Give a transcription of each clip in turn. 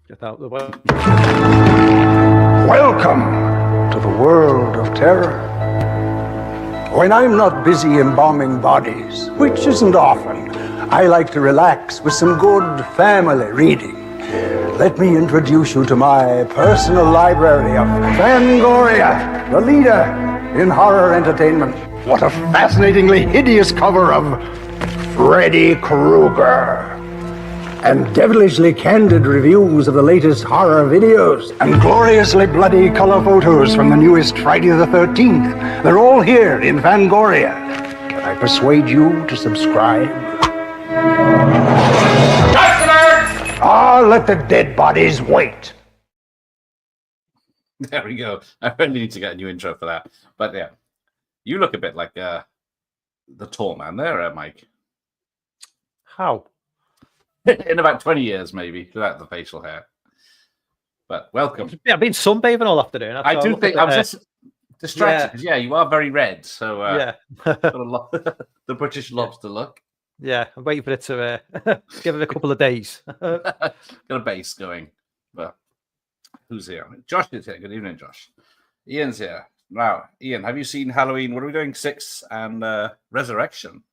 Get out of the way. Welcome to the world of terror. When I'm not busy embalming bodies, which isn't often, I like to relax with some good family reading. Let me introduce you to my personal library of Fangoria, the leader in horror entertainment. What a fascinatingly hideous cover of Freddy Krueger. And devilishly candid reviews of the latest horror videos. And gloriously bloody color photos from the newest Friday the 13th. They're all here in Fangoria. Can I persuade you to subscribe? Let the dead bodies wait. There we go. I really need to get a new intro for that. But yeah, you look a bit like the tall man there, Mike. How? In about 20 years, maybe, without the facial hair. But welcome. I've been sunbathing all afternoon. I do think I was just distracted because, yeah, you are very red. So, yeah. the British lobster look. Yeah, I'm waiting for it to give it a couple of days. Got a base going. But who's here? Josh is here. Good evening, Josh. Ian's here. Now, Ian, have you seen Halloween? What are we doing? 6 and Resurrection.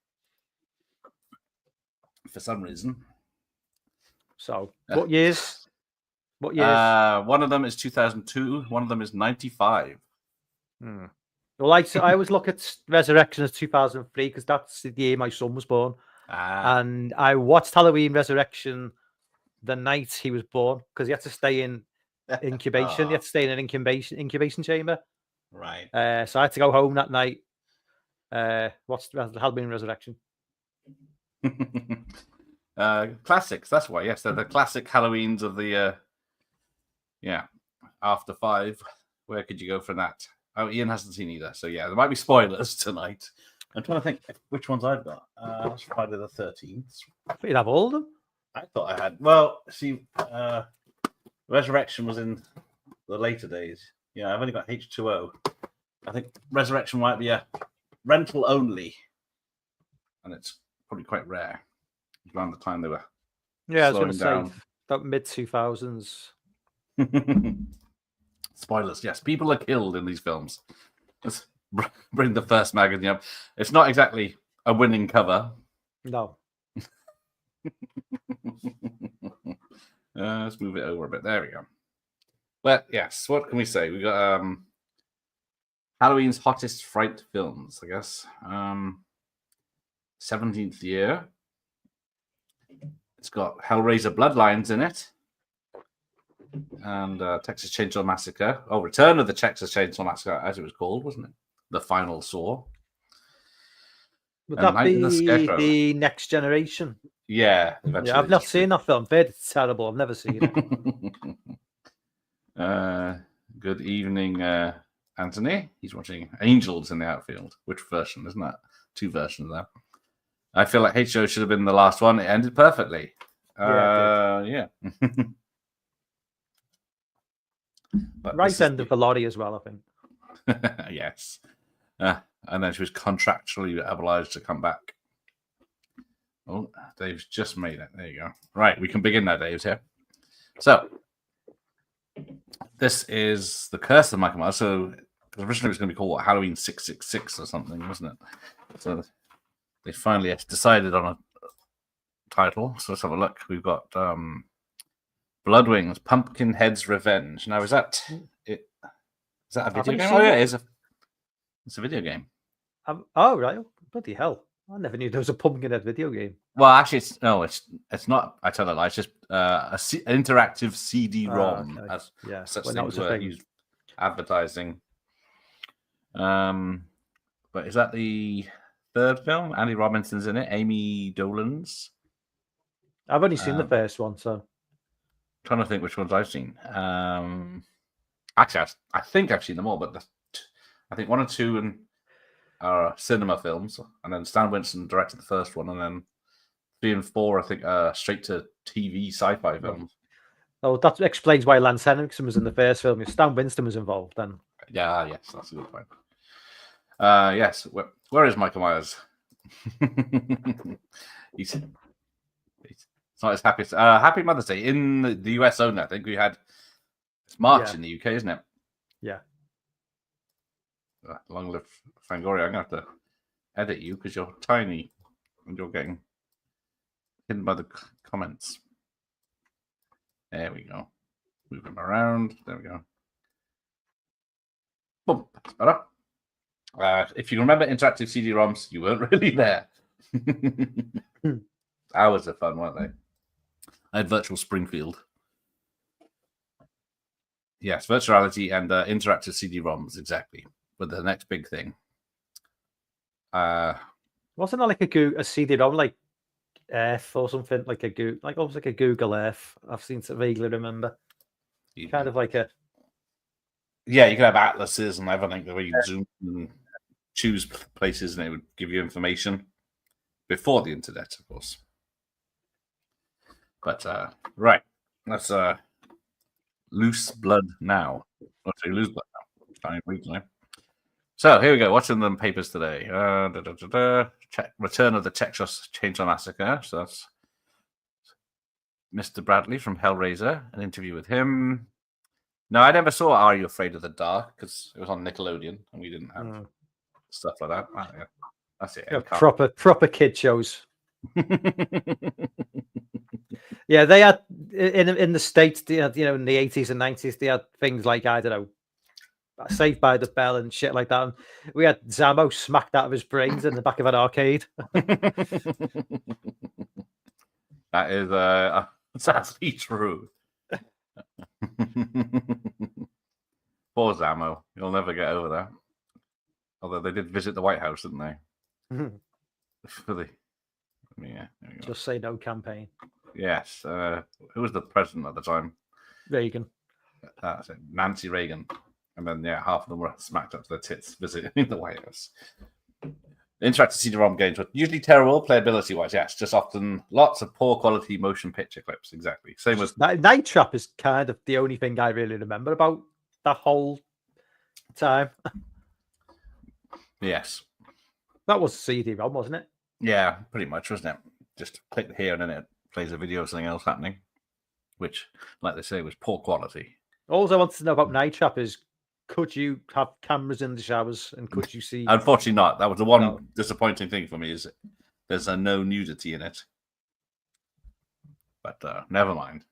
For some reason. So, what years? What years? One of them is 2002. One of them is 95. Well, I always look at Resurrection as 2003 because that's the year my son was born. And I watched Halloween Resurrection the night he was born because he had to stay in incubation. He had to stay in an incubation chamber. Right. So I had to go home that night. Watch Halloween Resurrection. Classics. That's why. Yes, they're the classic Halloweens of the. After 5. Where could you go from that? Oh, Ian hasn't seen either. So yeah, there might be spoilers tonight. I'm trying to think which ones I've got. That's Friday the 13th. You'd have all of them. I thought I had. Well, see, Resurrection was in the later days. Yeah, I've only got H2O. I think Resurrection might be a rental only, and it's probably quite rare. Around the time they were. Yeah, I was going to say that mid 2000s. Spoilers. Yes, people are killed in these films. Let's bring the first magazine up. It's not exactly a winning cover. No. Let's move it over a bit. There we go. But yes, what can we say? We got Halloween's hottest fright films, I guess. 17th year. It's got Hellraiser Bloodlines in it. And Texas Chainsaw Massacre. Oh, Return of the Texas Chainsaw Massacre, as it was called, wasn't it? The final Saw. Would that be the Next Generation? Yeah. Yeah, I've not seen that film. It's terrible. I've never seen it. Good evening, Anthony. He's watching Angels in the Outfield. Which version? Isn't that 2 versions there? I feel like H-O should have been the last one. It ended perfectly. Yeah. But right end of the lorry as well, I think. Yes. And then she was contractually obliged to come back. Oh, Dave's just made it. There you go. Right, we can begin now, Dave's here. So, this is The Curse of Michael Myers. So, originally it was going to be called Halloween 666 or something, wasn't it? So, they finally decided on a title. So, let's have a look. We've got Bloodwings, Pumpkinhead's Revenge. Now, is that it? Is that a video game? Oh, yeah, it's a video game. Oh, right. Bloody hell. I never knew there was a Pumpkinhead video game. Well, actually, it's not. I tell a lie. It's just an interactive CD-ROM. Okay. Yeah, such things were used advertising. But is that the 3rd film? Andy Robinson's in it. Amy Dolan's. I've only seen the first one, so. Trying to think which ones I've seen. Actually, I think I've seen them all, but I think 1 and 2 are cinema films, and then Stan Winston directed the first one, and then 3 and 4, I think, straight to TV sci-fi films. Oh, that explains why Lance Henriksen was in the first film. If Stan Winston was involved, then. Yeah, yes, that's a good point. Yes, where is Michael Myers? He's It's not as happy. Happy Mother's Day in the US only. I think we had March in the UK, isn't it? Yeah. Long live Fangoria. I'm going to have to edit you because you're tiny and you're getting hidden by the comments. There we go. Move them around. There we go. Boom. That's better. If you remember interactive CD-ROMs, you weren't really there. Hours of fun, weren't they? I had Virtual Springfield. Yes, virtuality and interactive CD-ROMs, exactly. But the next big thing. Wasn't that like a CD-ROM, like Earth or something, like almost like a Google Earth? I've seen to vaguely remember. Kind of like a. Yeah, you could have atlases and everything where you zoom and choose places, and it would give you information before the internet, of course. But right, that's Loose Blood Now. Let's say Loose Blood Now. So here we go. What's in the papers today? Return of the Texas Chainsaw Massacre. So that's Mr. Bradley from Hellraiser. An interview with him. No, I never saw Are You Afraid of the Dark because it was on Nickelodeon and we didn't have stuff like that. Yeah. That's it. Yeah, proper kid shows. Yeah, they had in the States, in the 80s and 90s, they had things like, I don't know, Saved by the Bell and shit like that. And we had Zammo smacked out of his brains in the back of an arcade. That is sadly true. Poor Zammo. You'll never get over that. Although they did visit the White House, didn't they? Just Say No campaign. Yes. Who was the president at the time? Reagan. That's it. Nancy Reagan. And then, half of them were smacked up to their tits visiting the White House. Interactive CD-ROM games were usually terrible playability-wise. Yes, just often lots of poor quality motion picture clips. Exactly. Same with Night Trap is kind of the only thing I really remember about that whole time. Yes. That was CD-ROM, wasn't it? Yeah, pretty much, wasn't it? Just click here and then it plays a video of something else happening, which, like they say, was poor quality. All I wanted to know about Night Trap is, could you have cameras in the showers and could you see? Unfortunately not. That was the one disappointing thing for me, is there's no nudity in it. But never mind.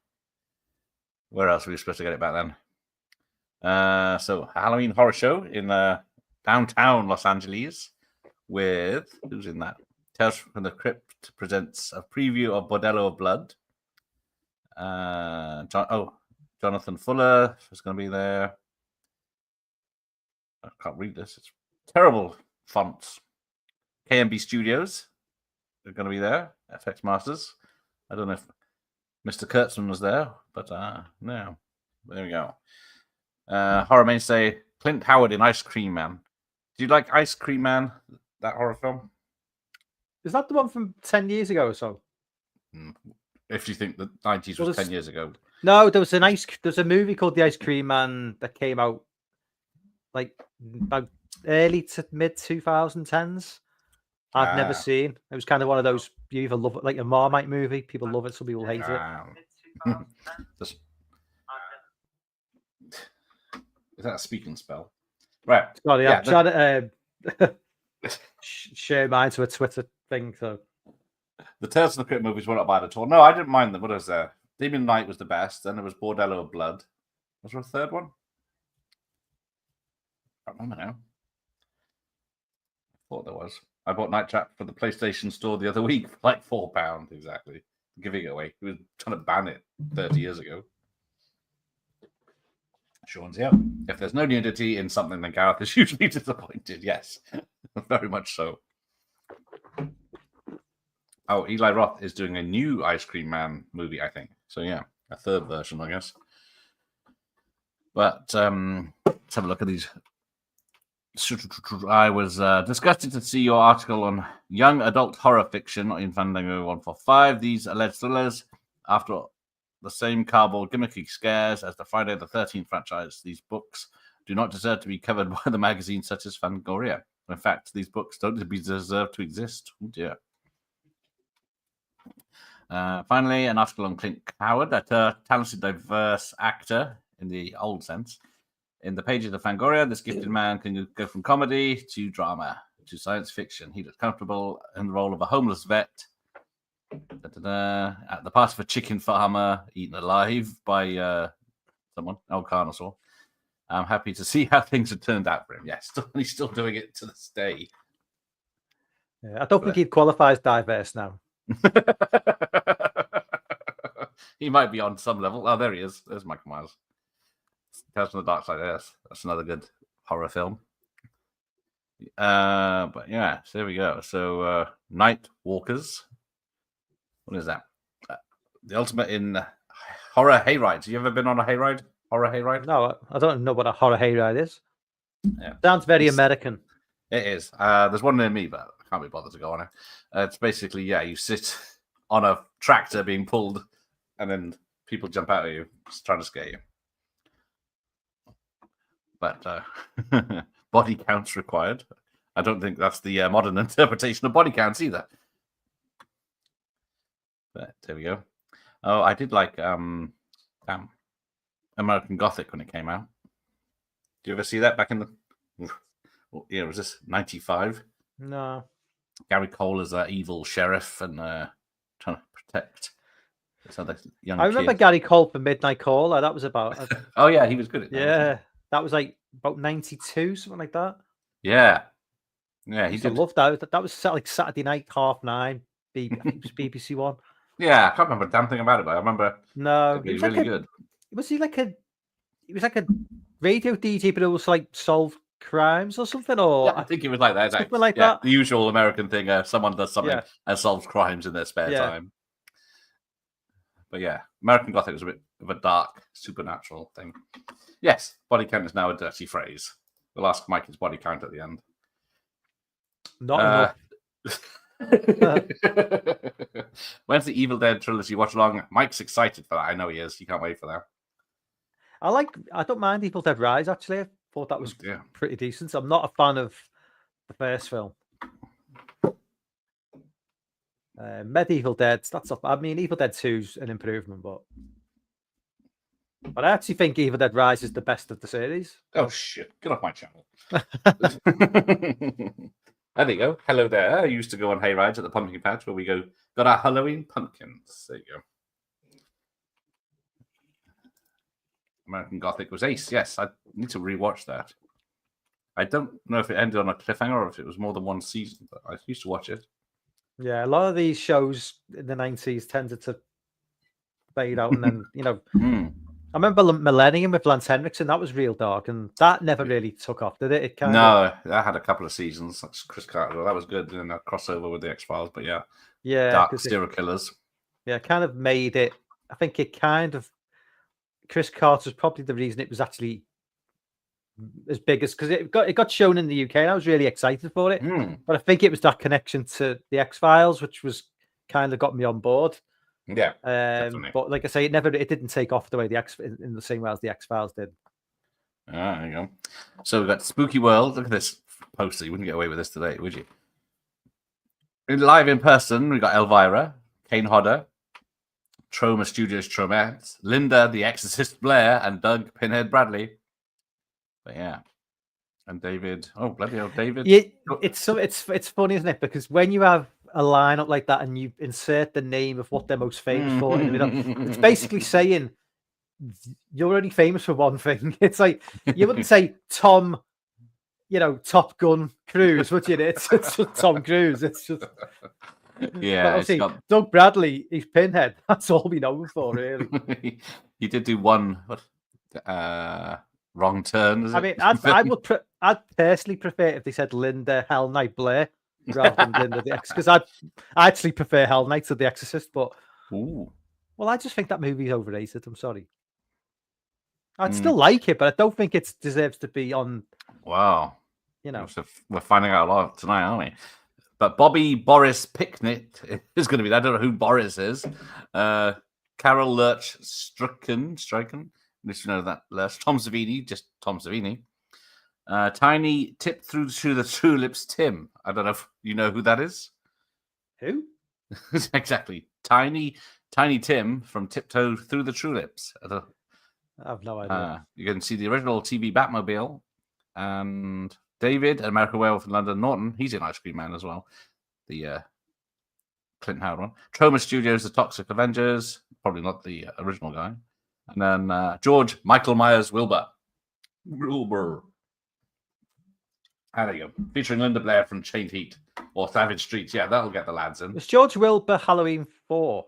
Where else were we supposed to get it back then? So, a Halloween horror show in downtown Los Angeles with, who's in that? Tales from the Crypt presents a preview of Bordello of Blood. Jonathan Fuller is going to be there. I can't read this. It's terrible fonts. KMB Studios are going to be there. FX Masters. I don't know if Mr. Kurtzman was there, but no. There we go. Horror mainstay Clint Howard in Ice Cream Man. Do you like Ice Cream Man, that horror film? Is that the one from 10 years ago or so? If you think the 90s was 10 years ago. No, there's a movie called The Ice Cream Man that came out like about early to mid 2010s. I've never seen. It was kind of one of those, you either love it, like a Marmite movie. People love it, some people hate it. Is that a speaking spell? Right. Sorry, I'm trying to share mine to a Twitter thing. So the Tales from the Crypt movies were not bad at all. No, I didn't mind them. What was there? Demon Knight was the best. Then there was Bordello of Blood. Was there a third one? I don't remember now. I thought there was. I bought Night Trap for the PlayStation Store the other week for like £4 exactly. Giving it away. He was trying to ban it 30 years ago. Sean's here. If there's no nudity in something, then Gareth is usually disappointed. Yes, very much so. Oh, Eli Roth is doing a new Ice Cream Man movie, I think. So yeah, a third version, I guess. But let's have a look at these. I was disgusted to see your article on young adult horror fiction in Fandango 145. These alleged thrillers, after the same cardboard gimmicky scares as the Friday the 13th franchise, these books do not deserve to be covered by the magazines such as Fangoria. In fact, these books don't deserve to exist. Oh dear. Finally, an article on Clint Howard, a talented, diverse actor in the old sense. In the pages of Fangoria, this gifted man can go from comedy to drama to science fiction. He looks comfortable in the role of a homeless vet at the part of a chicken farmer eaten alive by someone, old Carnosaur. I'm happy to see how things have turned out for him. Yes, he's still doing it to this day. Yeah, I don't think he'd qualify as diverse now. He might be on some level. Oh, there he is. There's Michael Myers. Tales from the Dark Side. Yes, that's another good horror film. But yeah, so there we go. So Night Walkers. What is that? The ultimate in horror hayrides. Have you ever been on a hayride? Horror hayride? No, I don't know what a horror hayride is. Yeah. Sounds very American. It is. There's one near me, but I can't be bothered to go on it. It's basically, you sit on a tractor being pulled, and then people jump out at you, just trying to scare you. But body counts required. I don't think that's the modern interpretation of body counts either. But there we go. Oh, I did like American Gothic when it came out. Do you ever see that back in the... Yeah, was this 95? No. Gary Cole is that evil sheriff and trying to protect this other young I remember kid. Gary Cole for Midnight Caller. That was about... Oh, yeah, he was good at that. Yeah, that was like about 92, something like that. Yeah. Yeah, he I did. loved that. That was like Saturday night, 9:30. I think it was BBC One. Yeah, I can't remember a damn thing about it, but I remember No, it was really good. Was he like a... He was like a radio DJ, but it was like solve crimes or something, or Yeah, I think it was like that. Something like that. The usual American thing. Someone does something and solves crimes in their spare time. But yeah, American Gothic was a bit of a dark, supernatural thing. Yes, body count is now a dirty phrase. We'll ask Mike his body count at the end. Not enough. When's the Evil Dead trilogy watch along? Mike's excited for that. I know he is. He can't wait for that. I don't mind Evil Dead Rise, actually. I thought that was pretty decent. I'm not a fan of the first film. Medieval Dead, that's up. I mean, Evil Dead 2's an improvement, but I actually think Evil Dead Rise is the best of the series. Oh, shit. Get off my channel. There you go. Hello there. I used to go on hay rides at the pumpkin patch where we got our Halloween pumpkins. There you go. American Gothic was ace. Yes, I need to rewatch that. I don't know if it ended on a cliffhanger or if it was more than one season, but I used to watch it. Yeah, a lot of these shows in the 90s tended to fade out, and then, I remember Millennium with Lance Henriksen. That was real dark, and that never really took off, did it? No, that had a couple of seasons. That's Chris Carter. That was good, and a crossover with the X-Files, but yeah, dark serial killers. Yeah, kind of made it. I think it kind of... Chris Carter's probably the reason it was actually as big as, because it got shown in the UK, and I was really excited for it. But I think it was that connection to the X-Files, which was kind of got me on board. Yeah, but like I say, it didn't take off the way in the same way as the X-Files did. There you go. So we've got Spooky World. Look at this poster. You wouldn't get away with this today, would you? Live in person, we got Elvira, Kane Hodder, Troma Studios Tromette, Linda, the Exorcist Blair, and Doug Pinhead Bradley. But yeah, and David. Oh, bloody hell, David! Yeah, it's funny, isn't it? Because when you have a lineup like that and you insert the name of what they're most famous for in the middle, it's basically saying you're only famous for one thing. It's like you wouldn't say Tom, Top Gun Cruise, would you? It's just Tom Cruise. It's just Doug Bradley. He's Pinhead. That's all we know him for, really. He did do one. Wrong Turn. I mean, I'd personally prefer if they said Linda Hell Night Blair rather than Linda the Exorcist, because I actually prefer Hell Night to the Exorcist. But I just think that movie's overrated. I'm sorry. I'd still like it, but I don't think it deserves to be on. Wow, so we're finding out a lot tonight, aren't we? But Bobby Boris Picnic is going to be. I don't know who Boris is. Carol Lurch Stricken. Just know that Lurch. Tom Savini, just Tom Savini. Tiny Tip Through the Tulips, Tim. I don't know if you know who that is. Who? Exactly. Tiny Tim from Tiptoe Through the Tulips. I have no idea. You can see the original TV Batmobile, and David, American Werewolf in London, Norton. He's in Ice Cream Man as well. The Clint Howard one. Troma Studios, The Toxic Avengers. Probably not the original guy. And then George Michael Myers Wilbur. There you go. Featuring Linda Blair from Chained Heat or Savage Streets. Yeah, that'll get the lads in. Was George Wilbur Halloween 4?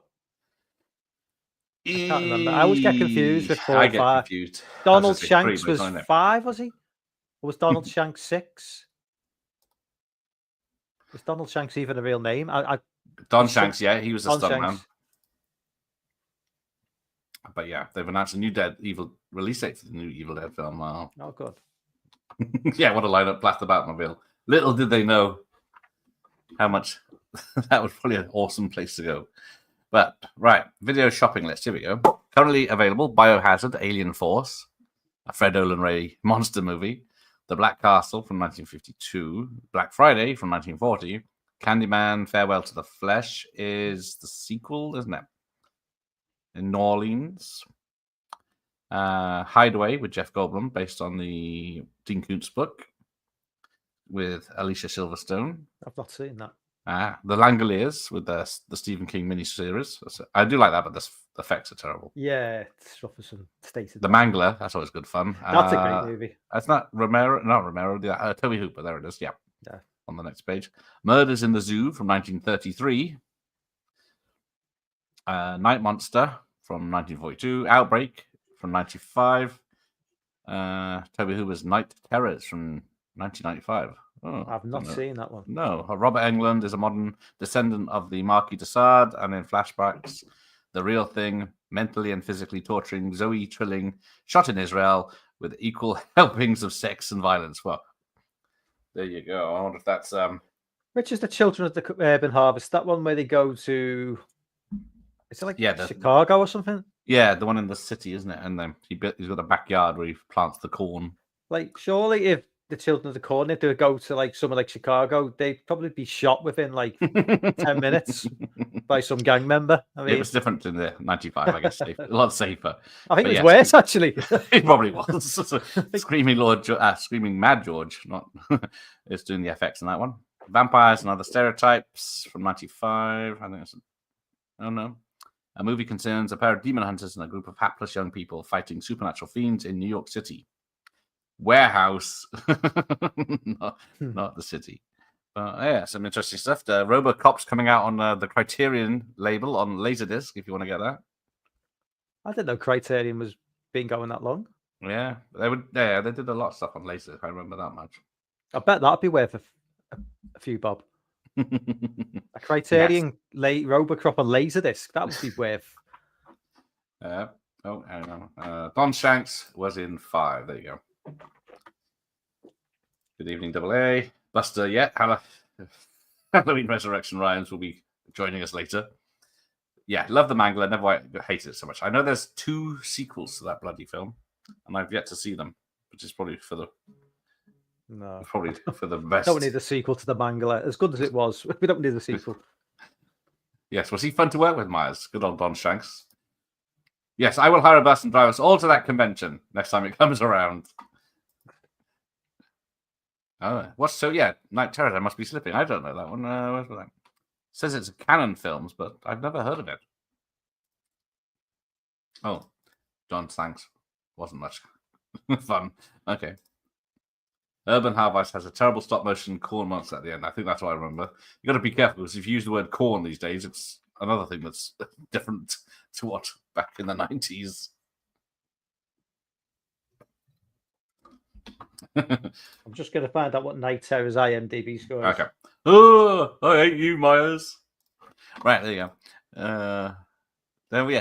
I can't remember. I always get confused with 4 and 5. I get confused. Donald Shanks was 5, was he? Or was Donald Shanks 6? Was Donald Shanks even a real name? Don Shanks, yeah, he was a stuntman. But yeah, they've announced a new Evil release date for the new Evil Dead film. Oh, good. Yeah, what a lineup! Blast the Batmobile. Little did they know how much that was probably an awesome place to go. But right, video shopping list. Here we go. Currently available: Biohazard, Alien Force, a Fred Olen Ray monster movie, The Black Castle from 1952, Black Friday from 1940, Candyman: Farewell to the Flesh is the sequel, isn't it? In New Orleans. Hideaway with Jeff Goldblum, based on the Dean Koontz book with Alicia Silverstone. I've not seen that. The Langoliers with the Stephen King miniseries. I do like that, but the effects are terrible. Yeah, it's rough as stated. The Mangler, that's always good fun. That's a great movie. That's not Romero. Toby Hooper. There it is. Yeah. On the next page. Murders in the Zoo from 1933. Night Monster from 1942. Outbreak from 1995. Toby Hooper's Night Terrors from 1995. Oh, I've not seen that one. No. Robert Englund is a modern descendant of the Marquis de Sade, and in flashbacks, The Real Thing, mentally and physically torturing Zoe Trilling, shot in Israel with equal helpings of sex and violence. Well, there you go. I wonder if that's... Which is the Children of the Urban Harvest? That one where they go to... Is it like Chicago or something? Yeah, the one in the city, isn't it? And then he's got a backyard where he plants the corn. Like, surely if the Children of the Corn, if they go to like somewhere like Chicago, they'd probably be shot within like 10 minutes by some gang member. I mean, it was different in the 95, I guess. A lot safer. I think it was worse, actually. It probably was. Screaming Mad George, not is doing the effects in that one. Vampires and Other Stereotypes from 95. I think it's a movie concerns a pair of demon hunters and a group of hapless young people fighting supernatural fiends in New York City. Warehouse, not the city. Yeah, some interesting stuff. RoboCop's coming out on the Criterion label on Laserdisc, if you want to get that. I didn't know Criterion was been going that long. Yeah, they would. Yeah, they did a lot of stuff on Laserdisc. I remember that much. I bet that'd be worth a few bob. A Criterion RoboCop on Laserdisc, that would be worth. I don't know. Don Shanks was in 5. There you go. Good evening, AA. Buster, Halloween Resurrection Ryans will be joining us later. Yeah, love the Mangler. Never hated it so much. I know there's 2 sequels to that bloody film, and I've yet to see them, which is probably for the best. Don't need a sequel to the Mangler. As good as it was, we don't need a sequel. Yes, was he fun to work with, Myers? Good old Don Shanks. Yes, I will hire a bus and drive us all to that convention next time it comes around. Oh, Night Terror. I must be slipping. I don't know that one. Where's that? It says it's Canon Films, but I've never heard of it. Oh, John, thanks. Wasn't much fun. Okay. Urban Harvest has a terrible stop motion corn monster at the end. I think that's what I remember. You got to be careful because if you use the word corn these days, it's another thing that's different to what back in the 90s. I'm just going to find out what Night Terror's IMDb score is. Okay. Oh, I hate you, Myers. Right, there you go.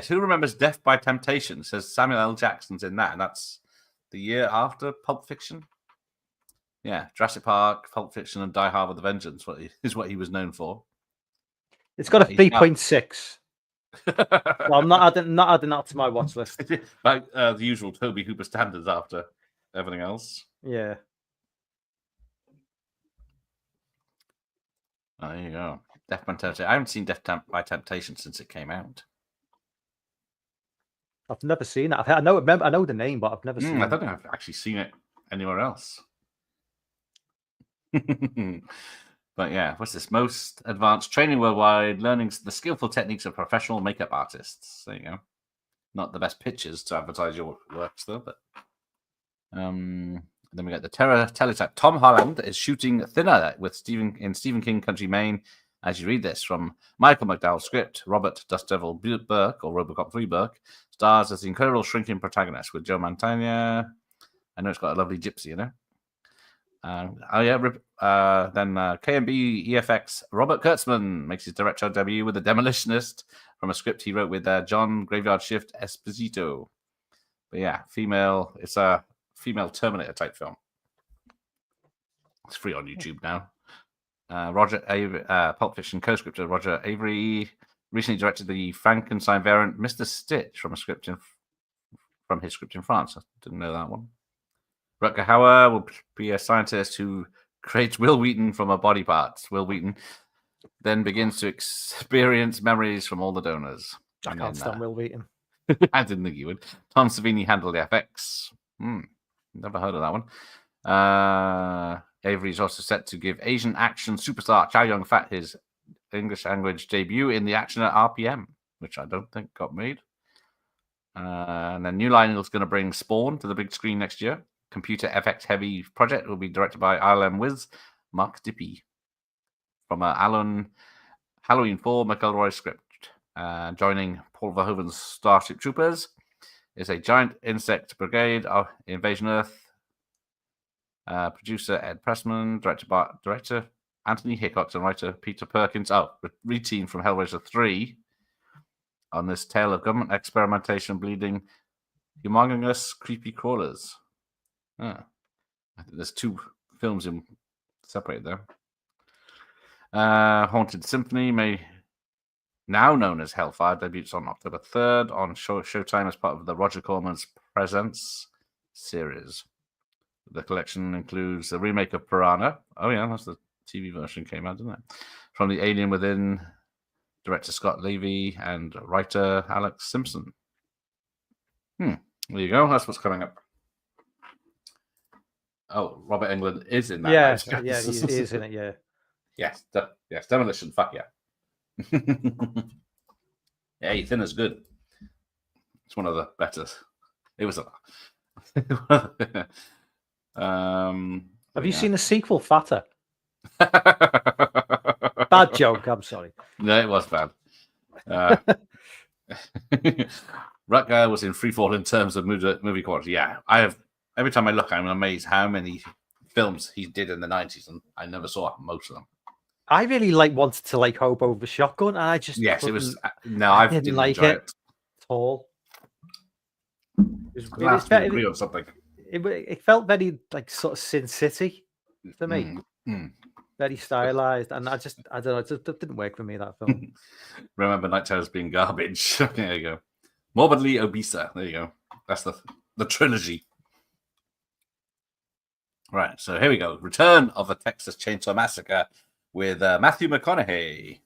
Who remembers Death by Temptation? It says Samuel L. Jackson's in that, and that's the year after Pulp Fiction. Yeah, Jurassic Park, Pulp Fiction, and Die Hard with a Vengeance is what he was known for. It's got a 3.6. Well, I'm not adding that to my watch list. Like the usual Toby Hooper standards after everything else. Yeah. There you go. Death by Temptation. I haven't seen Death by Temptation since it came out. I've never seen it. I know the name, but I've never seen I it. don't think I've actually seen it anywhere else. But yeah, what's this? Most advanced training worldwide, learning the skillful techniques of professional makeup artists. There you go. Not the best pictures to advertise your works, though. But then we got the Terror teletype. Tom Holland is shooting Thinner with Stephen King Country, Maine. As you read this from Michael McDowell's script, Robert Dust Devil Burke, or Robocop 3 Burke, stars as the incredible shrinking protagonist with Joe Mantegna. I know it's got a lovely gypsy, you know. Then KMB EFX Robert Kurtzman makes his directorial debut with The Demolitionist from a script he wrote with John Graveyard Shift Esposito. But yeah, it's a female Terminator type film. It's free on YouTube now. Pulp Fiction co-scriptor Roger Avery recently directed the Frankenstein variant Mr. Stitch from his script in France. I didn't know that one. Rutger Hauer will be a scientist who creates Will Wheaton from her body parts. Will Wheaton then begins to experience memories from all the donors. I can't stand Will Wheaton. I didn't think you would. Tom Savini handled the FX. Never heard of that one. Avery is also set to give Asian action superstar Chow Yun-fat his English language debut in the action at RPM, which I don't think got made. And then New Line is going to bring Spawn to the big screen next year. Computer FX heavy project will be directed by ILM Wiz Mark Dippy from Alan Halloween 4 McElroy script. Joining Paul Verhoeven's Starship Troopers is a giant insect brigade of Invasion Earth. Producer Ed Pressman, director Anthony Hickox, and writer Peter Perkins. Reteam from Hellraiser 3 on this tale of government experimentation bleeding humongous creepy crawlers. I think there's 2 films in separated there. Haunted Symphony, now known as Hellfire, debuts on October 3rd on Showtime as part of the Roger Corman's Presents series. The collection includes a remake of Piranha. Oh yeah, that's the TV version came out, didn't it? From The Alien Within, director Scott Levy and writer Alex Simpson. There you go. That's what's coming up. Oh, Robert Englund is in that. Yeah, he is in it. Yeah. Yes, Demolition. Fuck yeah. Hey, Thinner's good. It's one of the better. It was a. Have you seen the sequel, Fatter? Bad joke. I'm sorry. No, it was bad. Rutger was in freefall in terms of movie quality. Yeah, every time I look, I'm amazed how many films he did in the 90s, and I never saw most of them. I really wanted to Hobo the Shotgun, and I just it was I didn't like it at all. It was very on something. It felt very sort of Sin City to me. Very stylized, and I don't know, it just didn't work for me, that film. Remember Night Terrors being garbage. There you go. Morbidly Obesa. There you go. That's the trilogy. Right, so here we go. Return of the Texas Chainsaw Massacre with Matthew McConaughey.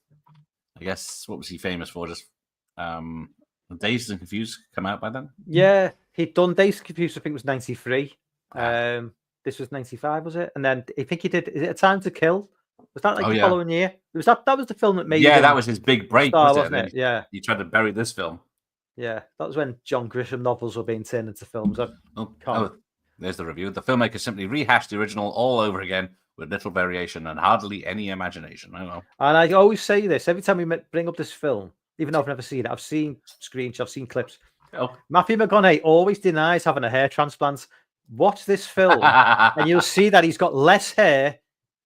I guess, what was he famous for? Just Dazed and Confused come out by then? Yeah, he'd done Dazed and Confused, I think it was 93. This was 95, was it? And then I think he did, is it A Time to Kill? Was that the following year? That was the film that made that was his big break, wasn't it? Yeah. He tried to bury this film. Yeah, that was when John Grisham novels were being turned into films. There's the review. The filmmaker simply rehashed the original all over again with little variation and hardly any imagination. I know. And I always say this every time we bring up this film, even though I've never seen it. I've seen screenshots, I've seen clips. Matthew McConaughey always denies having a hair transplant. Watch this film, and you'll see that he's got less hair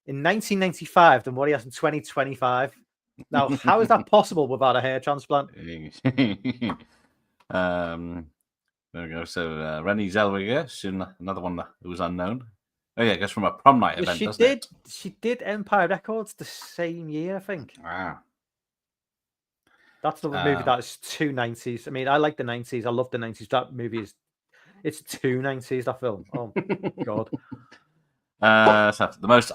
in 1995 than what he has in 2025. Now, how is that possible without a hair transplant? There we go. So Renée Zellweger, another one who was unknown. Oh yeah, I guess from a prom night event. She did Empire Records the same year, I think. Wow. That's the movie that is too 90s. I mean, I like the 90s. I love the 90s. That movie it's too 90s, that film. Oh God. So the most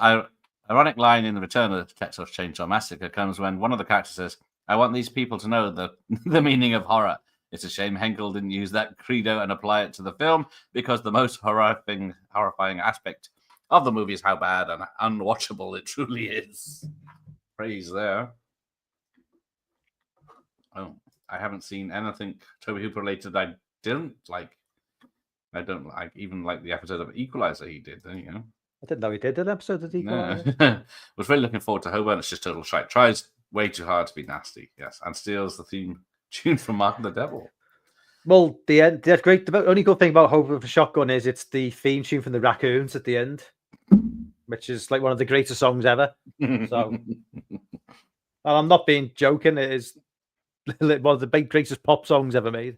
ironic line in the Return of the Texas Chainsaw Massacre comes when one of the characters says, "I want these people to know the meaning of horror. It's a shame Henkel didn't use that credo and apply it to the film, because the most horrifying aspect of the movie is how bad and unwatchable it truly is." Praise there. Oh, I haven't seen anything Toby Hooper related I didn't like. I don't like even like the episode of Equalizer he did. There you go. I didn't know he did an episode of Equalizer. No. Was really looking forward to Hoburn. It's just total shite. Tries way too hard to be nasty. Yes, and steals the theme tune from Mark and the Devil. Well, the end. That's great. The only good thing about Hoburn for Shotgun is it's the theme tune from the Raccoons at the end, which is like one of the greatest songs ever. So, and I'm not being joking. It is one of the big greatest pop songs ever made.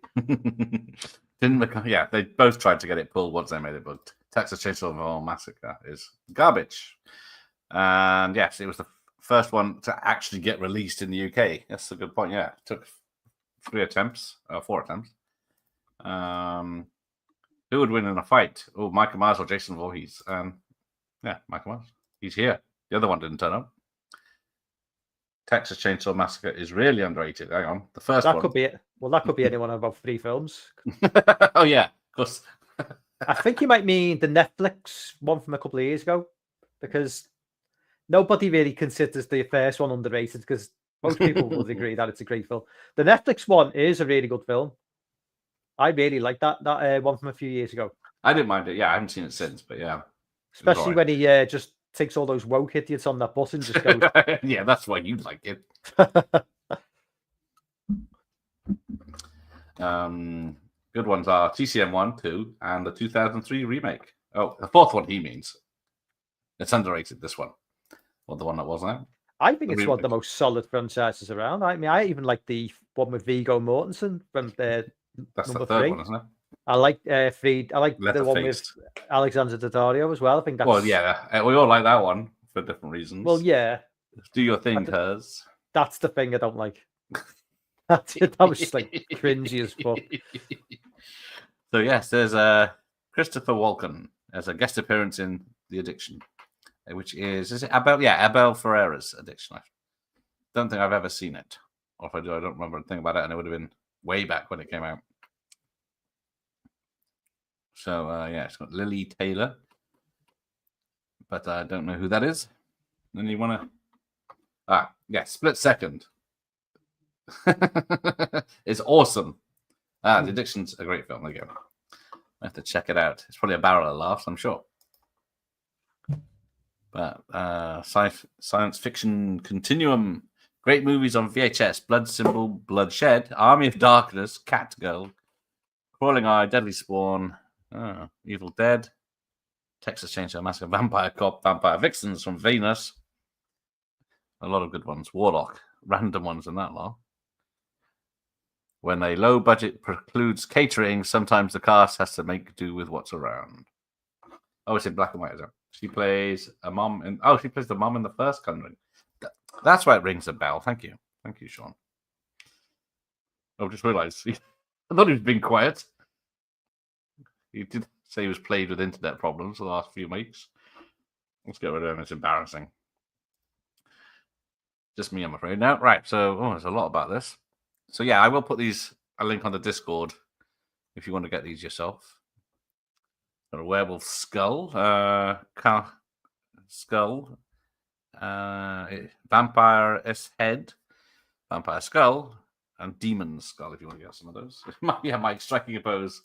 Yeah, they both tried to get it pulled once they made it, but Texas Chainsaw Massacre is garbage. And yes, it was the first one to actually get released in the UK. That's a good point. Yeah, it took 4 attempts. Who would win in a fight? Oh, Michael Myers or Jason Voorhees? Yeah, Michael Myers. He's here. The other one didn't turn up. Texas Chainsaw Massacre is really underrated. Hang on. The first one. Could be it. Well, that could be any one of about 3 films. Oh, yeah. Of course. I think you might mean the Netflix one from a couple of years ago, because nobody really considers the first one underrated, because most people would agree that it's a great film. The Netflix one is a really good film. I really like that one from a few years ago. I didn't mind it. Yeah, I haven't seen it since, but yeah. Especially when he just takes all those woke idiots on that bus and just goes. Yeah, that's why you like it. Good ones are TCM 1, 2, and the 2003 remake. Oh, the fourth one he means. It's underrated, this one. Or the one that wasn't it? I think it's one of the most solid franchises around. I mean, I even like the one with Viggo Mortensen from That's number the third 3. one, isn't it? I like Freed. I like the one with Alexander Daddario as well. I think that's. Well, yeah, we all like that one for different reasons. Well, yeah. Do your thing, Cuz. That's the thing I don't like. That was like cringy as fuck. So yes, there's Christopher Walken as a guest appearance in The Addiction, which is it Abel? Yeah, Abel Ferreira's Addiction. I don't think I've ever seen it, or if I do, I don't remember anything about it, and it would have been way back when it came out. So yeah, it's got Lily Taylor, but I don't know who that is. Then you want to? Split Second. It's awesome. The Addiction's a great film. There you go. I have to check it out. It's probably a barrel of laughs, I'm sure. But science fiction continuum. Great movies on VHS: Blood Symbol, Bloodshed, Army of Darkness, Catgirl, Crawling Eye, Deadly Spawn, Evil Dead, Texas Chainsaw Massacre, Vampire Cop, Vampire Vixens from Venus. A lot of good ones. Warlock, random ones in that lot. When a low budget precludes catering, sometimes the cast has to make do with what's around. Oh, it's in black and white, is it? She plays a mom in. Oh, she plays the mom in the first Conjuring. That's why it rings a bell. Thank you, Sean. I just realised. I thought he was being quiet. He did say he was plagued with internet problems the last few weeks. Let's get rid of him. It's embarrassing. Just me, I'm afraid. Now, right. So, there's a lot about this. So, yeah, I will put a link on the Discord if you want to get these yourself. Got a werewolf skull, vampire's head, vampire skull, and demon skull. If you want to get some of those, Mike striking a pose.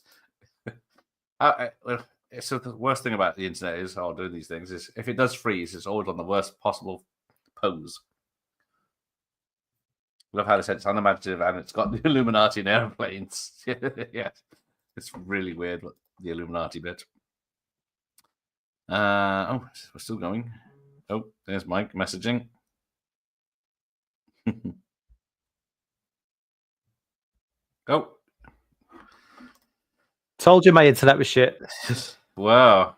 So the worst thing about the internet is, doing these things is if it does freeze, it's always on the worst possible pose. Love how they said it's unimaginative and it's got the Illuminati and airplanes. Yeah, it's really weird, the Illuminati bit. We're still going. Oh, there's Mike messaging. Oh. Told you my internet was shit. Wow.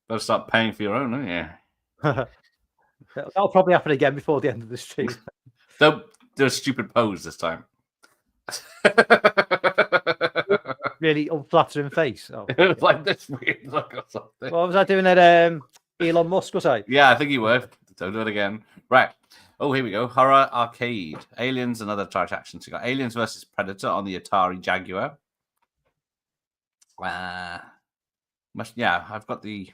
Better start paying for your own, don't you? That'll probably happen again before the end of the stream. Don't do a stupid pose this time. Really unflattering face. Oh, it was like this weird look or something. What was I doing at Elon Musk, was I? Yeah, I think you were. Don't do it again. Right. Oh, here we go. Horror arcade. Aliens and other charge actions. You got Aliens versus Predator on the Atari Jaguar. I've got the.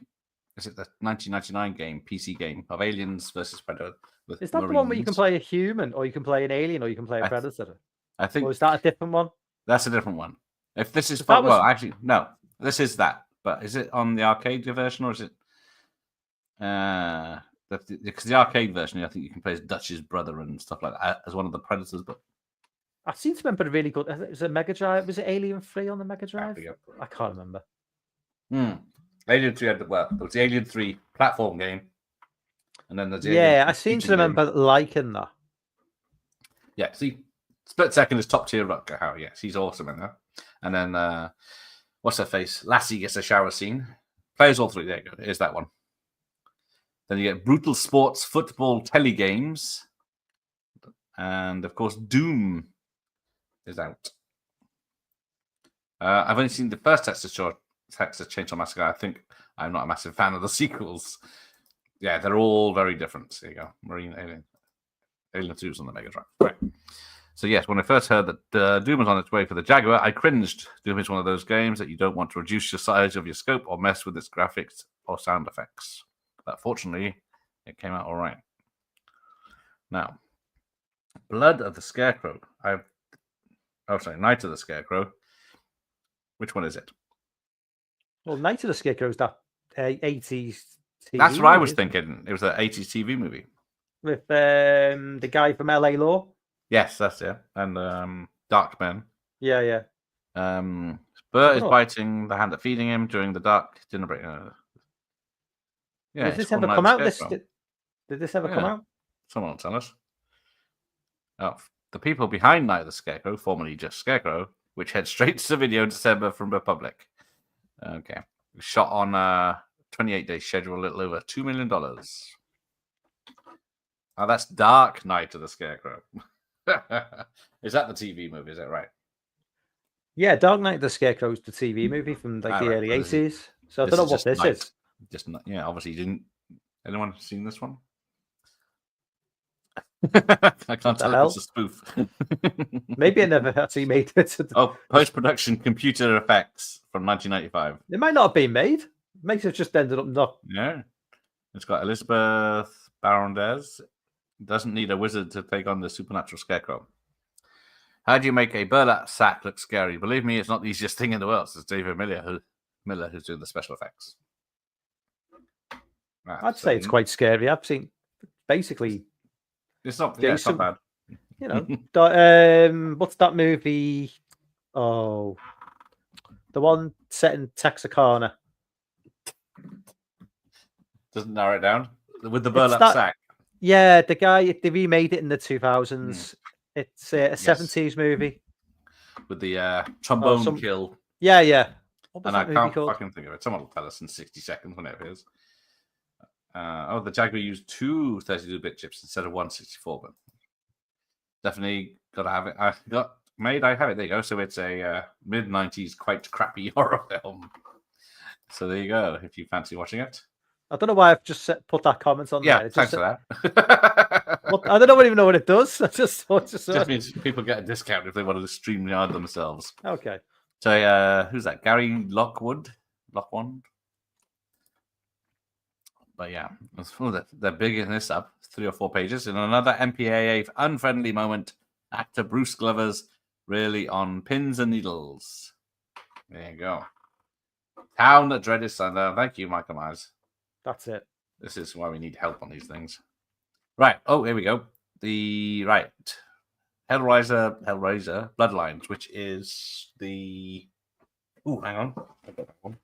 Is it the 1999 game, PC game of Aliens versus Predator? Is that the one where you can play a human, or you can play an alien, or you can play a predator? I think. Or is that a different one? That's a different one. If this is actually no, this is that. But is it on the arcade version or is it? Because the arcade version, I think you can play as Dutch's brother and stuff like that as one of the predators. But I seem to remember really good. Was it Mega Drive? Was it Alien 3 on the Mega Drive? I can't remember. Alien 3 there was the Alien 3 platform game, and then there's I seem to remember liking that. Yeah, see, Split Second is top tier Rutger Hauer. Yes, he's awesome in that. And then what's her face? Lassie gets a shower scene. Plays all three. There you go. Here's that one. Then you get Brutal Sports Football Telegames. And, of course, Doom is out. I've only seen the first Texas Chainsaw Massacre. I think I'm not a massive fan of the sequels. Yeah, they're all very different. There you go. Marine Alien. Alien 2 is on the Mega Drive. Right. So, yes, when I first heard that Doom was on its way for the Jaguar, I cringed. Doom is one of those games that you don't want to reduce the size of your scope or mess with its graphics or sound effects. But fortunately, it came out all right. Now, Blood of the Scarecrow. Night of the Scarecrow. Which one is it? Well, Night of the Scarecrow is that 80s TV. That's what I was thinking. It was an 80s TV movie. With the guy from LA Law. Yes, that's it. And Darkman. Yeah. Bert is biting the hand that's feeding him during the dark dinner break. Did this ever come out? Did this ever come out? Someone will tell us. Oh, the people behind Night of the Scarecrow, formerly just Scarecrow, which heads straight to video in December from Republic. Okay. Shot on a 28-day schedule, a little over $2 million. Oh, that's Dark Night of the Scarecrow. Is that the TV movie? Is that right? Yeah, Dark Knight of the Scarecrow is the TV movie from the early 80s. So I don't know what this is. Just not, obviously you didn't. Anyone seen this one? I can't tell if it's a spoof. Maybe I never actually made it. Post-production computer effects from 1995. It might not have been made. It makes it just ended up not. Yeah. It's got Elizabeth Barondez. Doesn't need a wizard to take on the supernatural Scarecrow. How do you make a burlap sack look scary? Believe me, it's not the easiest thing in the world. It's David Miller who's doing the special effects. I'd say it's quite scary. I've seen basically. It's not bad. You know, what's that movie? Oh, the one set in Texarkana. Doesn't narrow it down with the burlap sack. Yeah, the guy they remade it in the 2000s. It's a 70s movie with the trombone kill. Yeah. And I can't fucking think of it. Someone will tell us in 60 seconds when it is. The Jaguar used two 32-bit chips instead of one 64-bit. Definitely got to have it. I have it. There you go. So it's a mid-90s quite crappy horror film. So there you go. If you fancy watching it. I don't know why I've just put that comment on there. Thanks for that. I don't even know what it does. Just means people get a discount if they want to stream the ad themselves. Okay. So who's that? Gary Lockwood? But yeah, they're bigging this up 3 or 4 pages. In another MPAA unfriendly moment, actor Bruce Glover's really on pins and needles. There you go. Town that dreaded thunder. Thank you, Michael Myers. That's it. This is why we need help on these things. Right. Oh, here we go. Hellraiser Bloodlines, which is the. Oh, hang on. I got that one.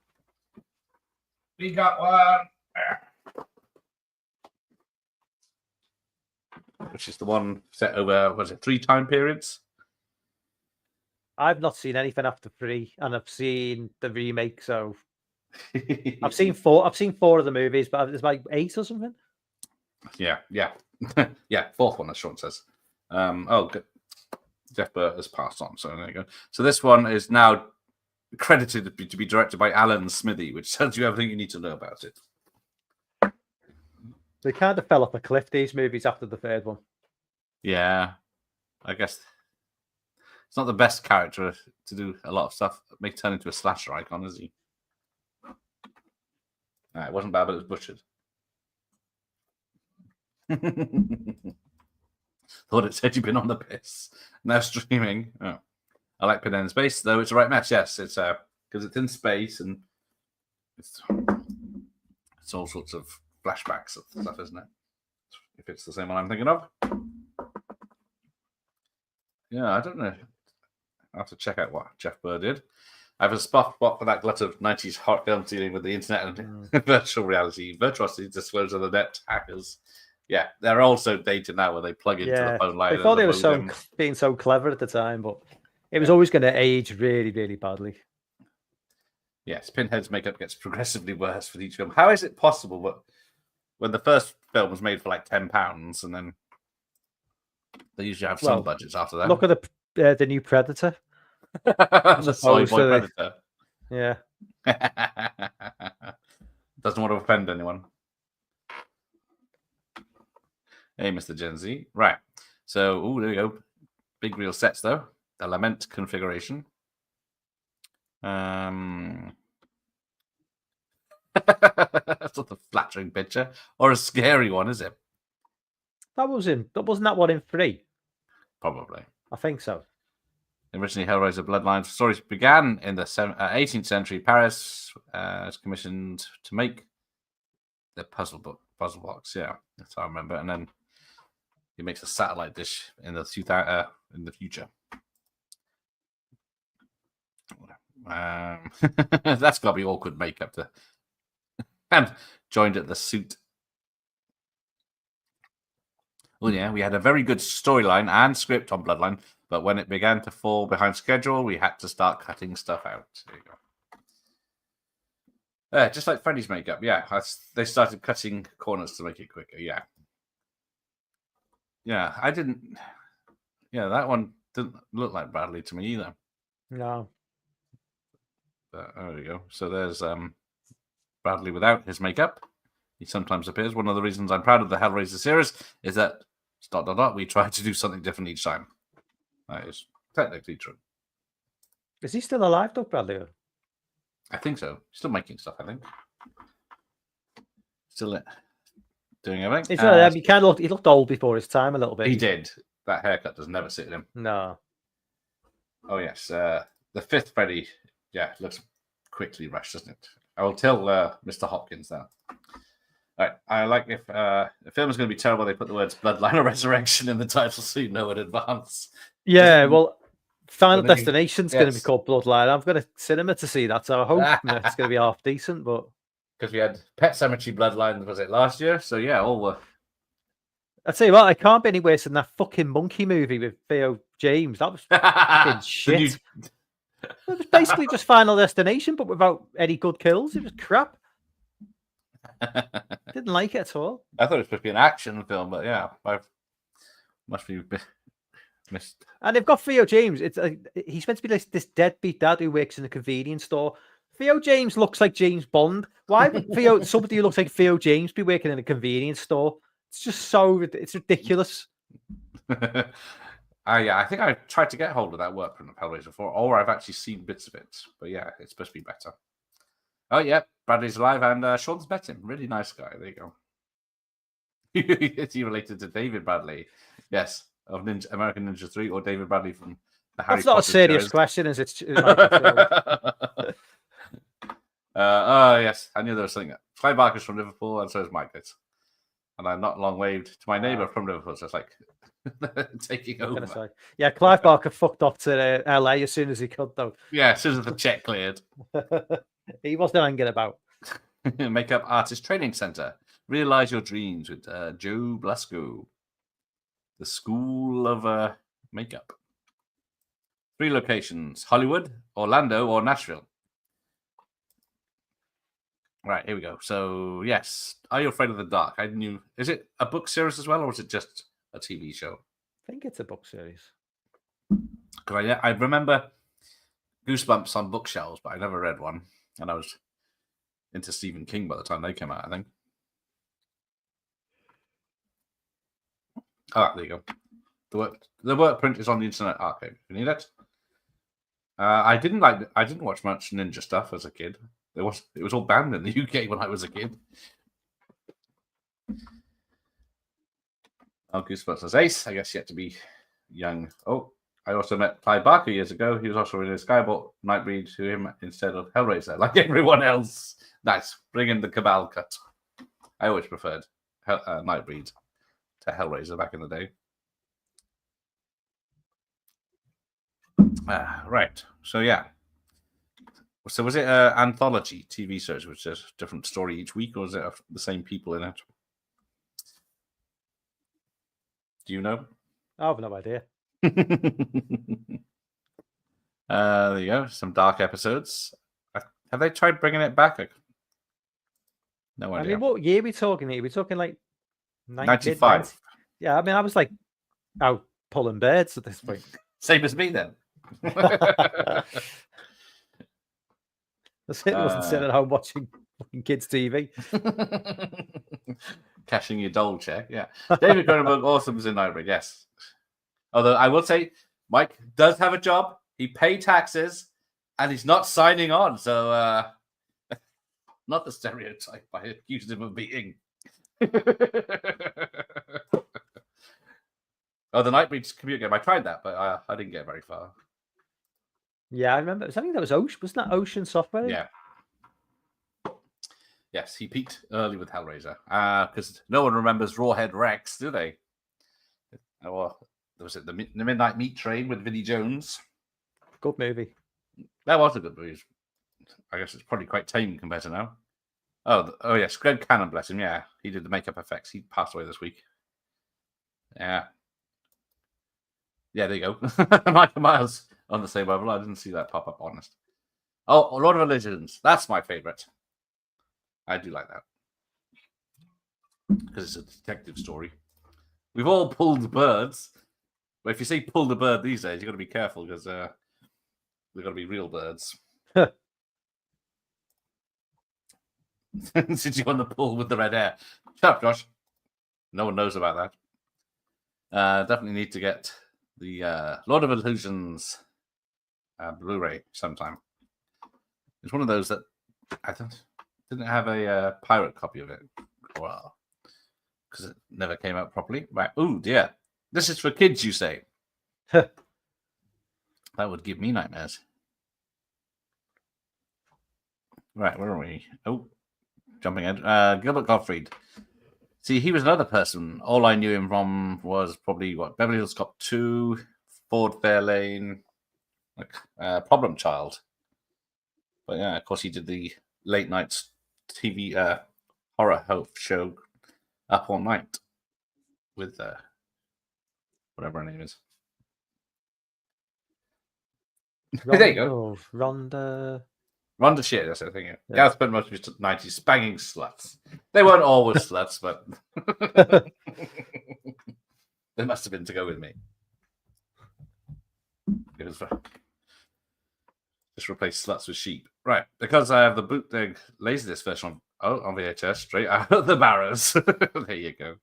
We got one. Which is the one set over, 3 time periods? I've not seen anything after 3, and I've seen the remake, so I've seen 4. I've seen 4 of the movies, but there's like 8 or something. Yeah. Yeah, 4th one, as Sean says. Good. Jeff Burt has passed on, so there you go. So this one is now credited to be directed by Alan Smithy, which tells you everything you need to know about it. They kind of fell off a cliff, these movies, after the third one. Yeah, I guess it's not the best character to do a lot of stuff. May turn into a slasher icon, is he? It wasn't bad, but it was butchered. Thought it said you've been on the piss. Now streaming. Oh. I like Pinhead in Space, though it's a right match. Yes, it's because it's in space and it's all sorts of flashbacks of stuff, isn't it? If it's the same one I'm thinking of. Yeah, I don't know. I'll have to check out what Jeff Burr did. I have a spot for that glut of 90s hot films dealing with the internet and virtual reality, virtuosity, disclosure of the net, hackers. Yeah, they're also dated now where they plug into the phone line. They thought they were being so clever at the time, but it was always going to age really, really badly. Yes, Pinhead's makeup gets progressively worse with each film. How is it possible that when the first film was made for like £10 and then they usually have some budgets after that? Look at the new Predator. The soy boy Predator. Yeah. Doesn't want to offend anyone. Hey, Mr. Gen Z. Right. So, there we go. Big real sets, though. The Lament configuration. That's not a flattering picture. Or a scary one, is it? Wasn't that one in 3? Probably. I think so. Originally, Hellraiser Bloodlines stories began in the 18th century. Paris was commissioned to make the puzzle box. Yeah, that's how I remember. And then he makes a satellite dish in the future. That's got to be awkward makeup to and joined at the suit. Oh yeah, we had a very good storyline and script on Bloodline, but when it began to fall behind schedule, we had to start cutting stuff out. There you go. Just like Freddy's makeup, yeah. They started cutting corners to make it quicker, yeah. Yeah, I didn't... Yeah, that one didn't look like Bradley to me either. No. But there we go. So there's Bradley without his makeup. He sometimes appears. One of the reasons I'm proud of the Hellraiser series is that we try to do something different each time. That is technically true. Is he still alive, though, Bradley? I think so. Still making stuff, I think. Still doing everything. He looked old before his time a little bit. He did. That haircut does never sit him. No. Oh, yes. The 5th Freddy, looks quickly rushed, doesn't it? I will tell Mr. Hopkins that. All right. I like if a film is going to be terrible, they put the words Bloodline or Resurrection in the title so you know in advance. Yeah, well, Final Destination's going to be called Bloodline. I'm going to cinema to see that, so I hope it's going to be half decent. But because we had Pet Sematary Bloodline, was it last year? So yeah, all were. I'd say, well, it can't be any worse than that fucking monkey movie with Theo James. That was fucking shit. It was basically just Final Destination, but without any good kills. It was crap. Didn't like it at all. I thought it was supposed to be an action film, but yeah, I must be missed. And they've got Theo James. He's meant to be like this deadbeat dad who works in a convenience store. Theo James looks like James Bond. Why would somebody who looks like Theo James be working in a convenience store? It's just it's ridiculous. I think I tried to get hold of that work print of Hellraiser before, or I've actually seen bits of it. But yeah, it's supposed to be better. Oh yeah, Bradley's alive, and Sean's met him. Really nice guy. There you go. Is he related to David Bradley? Yes, of American Ninja 3, or David Bradley from the Harry Potter. That's not a serious question, is it? Yes, I knew there was something. Clive Barker's from Liverpool, and so is Mike. And I'm not long waved to my neighbour from Liverpool, so it's like taking over. Yeah, Clive Barker fucked off to LA as soon as he could, though. Yeah, as soon as the check cleared. He wasn't hanging about. Makeup Artist Training Center. Realize your dreams with Joe Blasco. The School of Makeup. 3 locations: Hollywood, Orlando, or Nashville. Right, here we go. So, yes. Are You Afraid of the Dark? Is it a book series as well, or is it just a TV show? I think it's a book series. Because I remember Goosebumps on bookshelves, but I never read one. And I was into Stephen King by the time they came out, I think. Oh, there you go. The work print is on the Internet Archive. If you need it. I didn't watch much ninja stuff as a kid. It was all banned in the UK when I was a kid. Oh, Goosebumps as Ace. I guess yet to be young. Oh, I also met Clive Barker years ago. He was also in a Skybot Nightbreed to him instead of Hellraiser, like everyone else. Nice. Bring in the Cabal cut. I always preferred Nightbreed to Hellraiser back in the day. Right. So, yeah. So, was it an anthology TV series, which is a different story each week, or was it the same people in it? Do you know? I have no idea. There you go. Some dark episodes. Have they tried bringing it back? No idea. I mean, what year are we talking here? We're talking like 95. Yeah, I mean, I was like out pulling birds at this point. Same as me then. That's it. I wasn't sitting at home watching kids' TV. Cashing your dole check, yeah. David Cronenberg, awesome as in Nightbreed, yes. Although I will say, Mike does have a job. He paid taxes, and he's not signing on. So, not the stereotype I accused him of being. Oh, the Nightbreed's computer game. I tried that, but I didn't get very far. Yeah, I remember. I think that was Ocean. Wasn't that Ocean Software? Yeah. Yes, he peaked early with Hellraiser. Because no one remembers Rawhead Rex, do they? Well, was it the Midnight Meat Train with Vinnie Jones? Good movie. That was a good movie. I guess it's probably quite tame compared to now. Oh yes, Greg Cannon, bless him. Yeah, he did the makeup effects. He passed away this week. Yeah. Yeah, there you go. Michael Myers on the same level. I didn't see that pop up, honest. Oh, Lord of Legends. That's my favorite. I do like that. Because it's a detective story. We've all pulled birds. But if you say pull the bird these days, you've got to be careful because they've got to be real birds. Since you're on the pull with the red hair. Shut up, Josh. No one knows about that. Definitely need to get the Lord of Illusions Blu-ray sometime. It's one of those that I didn't have a pirate copy of it for a while because it never came out properly. Right. Oh dear. This is for kids, you say? That would give me nightmares. Right, where are we? Oh, jumping ahead. Gilbert Gottfried. See, he was another person. All I knew him from was probably Beverly Hills Cop 2, Ford Fairlane, Problem Child. But yeah, of course, he did the late night TV horror show Up All Night with whatever her name is. There you go. Rhonda Shea, that's the thing. Yeah. Gareth spent most of his 90s banging sluts. They weren't always sluts, but they must have been to go with me. It was fun. Just replace sluts with sheep. Right, because I have the bootleg Laserdisc version on VHS, straight out of the barrows. There you go.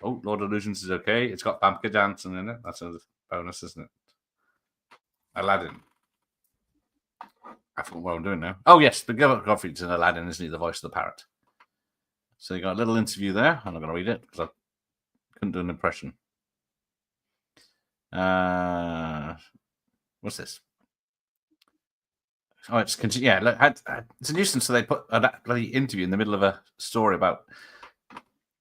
Oh, Lord of Illusions is okay. It's got Famke Janssen in it. That's a bonus, isn't it? Aladdin. I forgot what I'm doing now. Oh, yes, the Gilbert Gottfried's in Aladdin, isn't he? The voice of the parrot. So you got a little interview there. I'm not going to read it because I couldn't do an impression. What's this? Oh, it's yeah. Look, it's a nuisance. So they put a bloody interview in the middle of a story about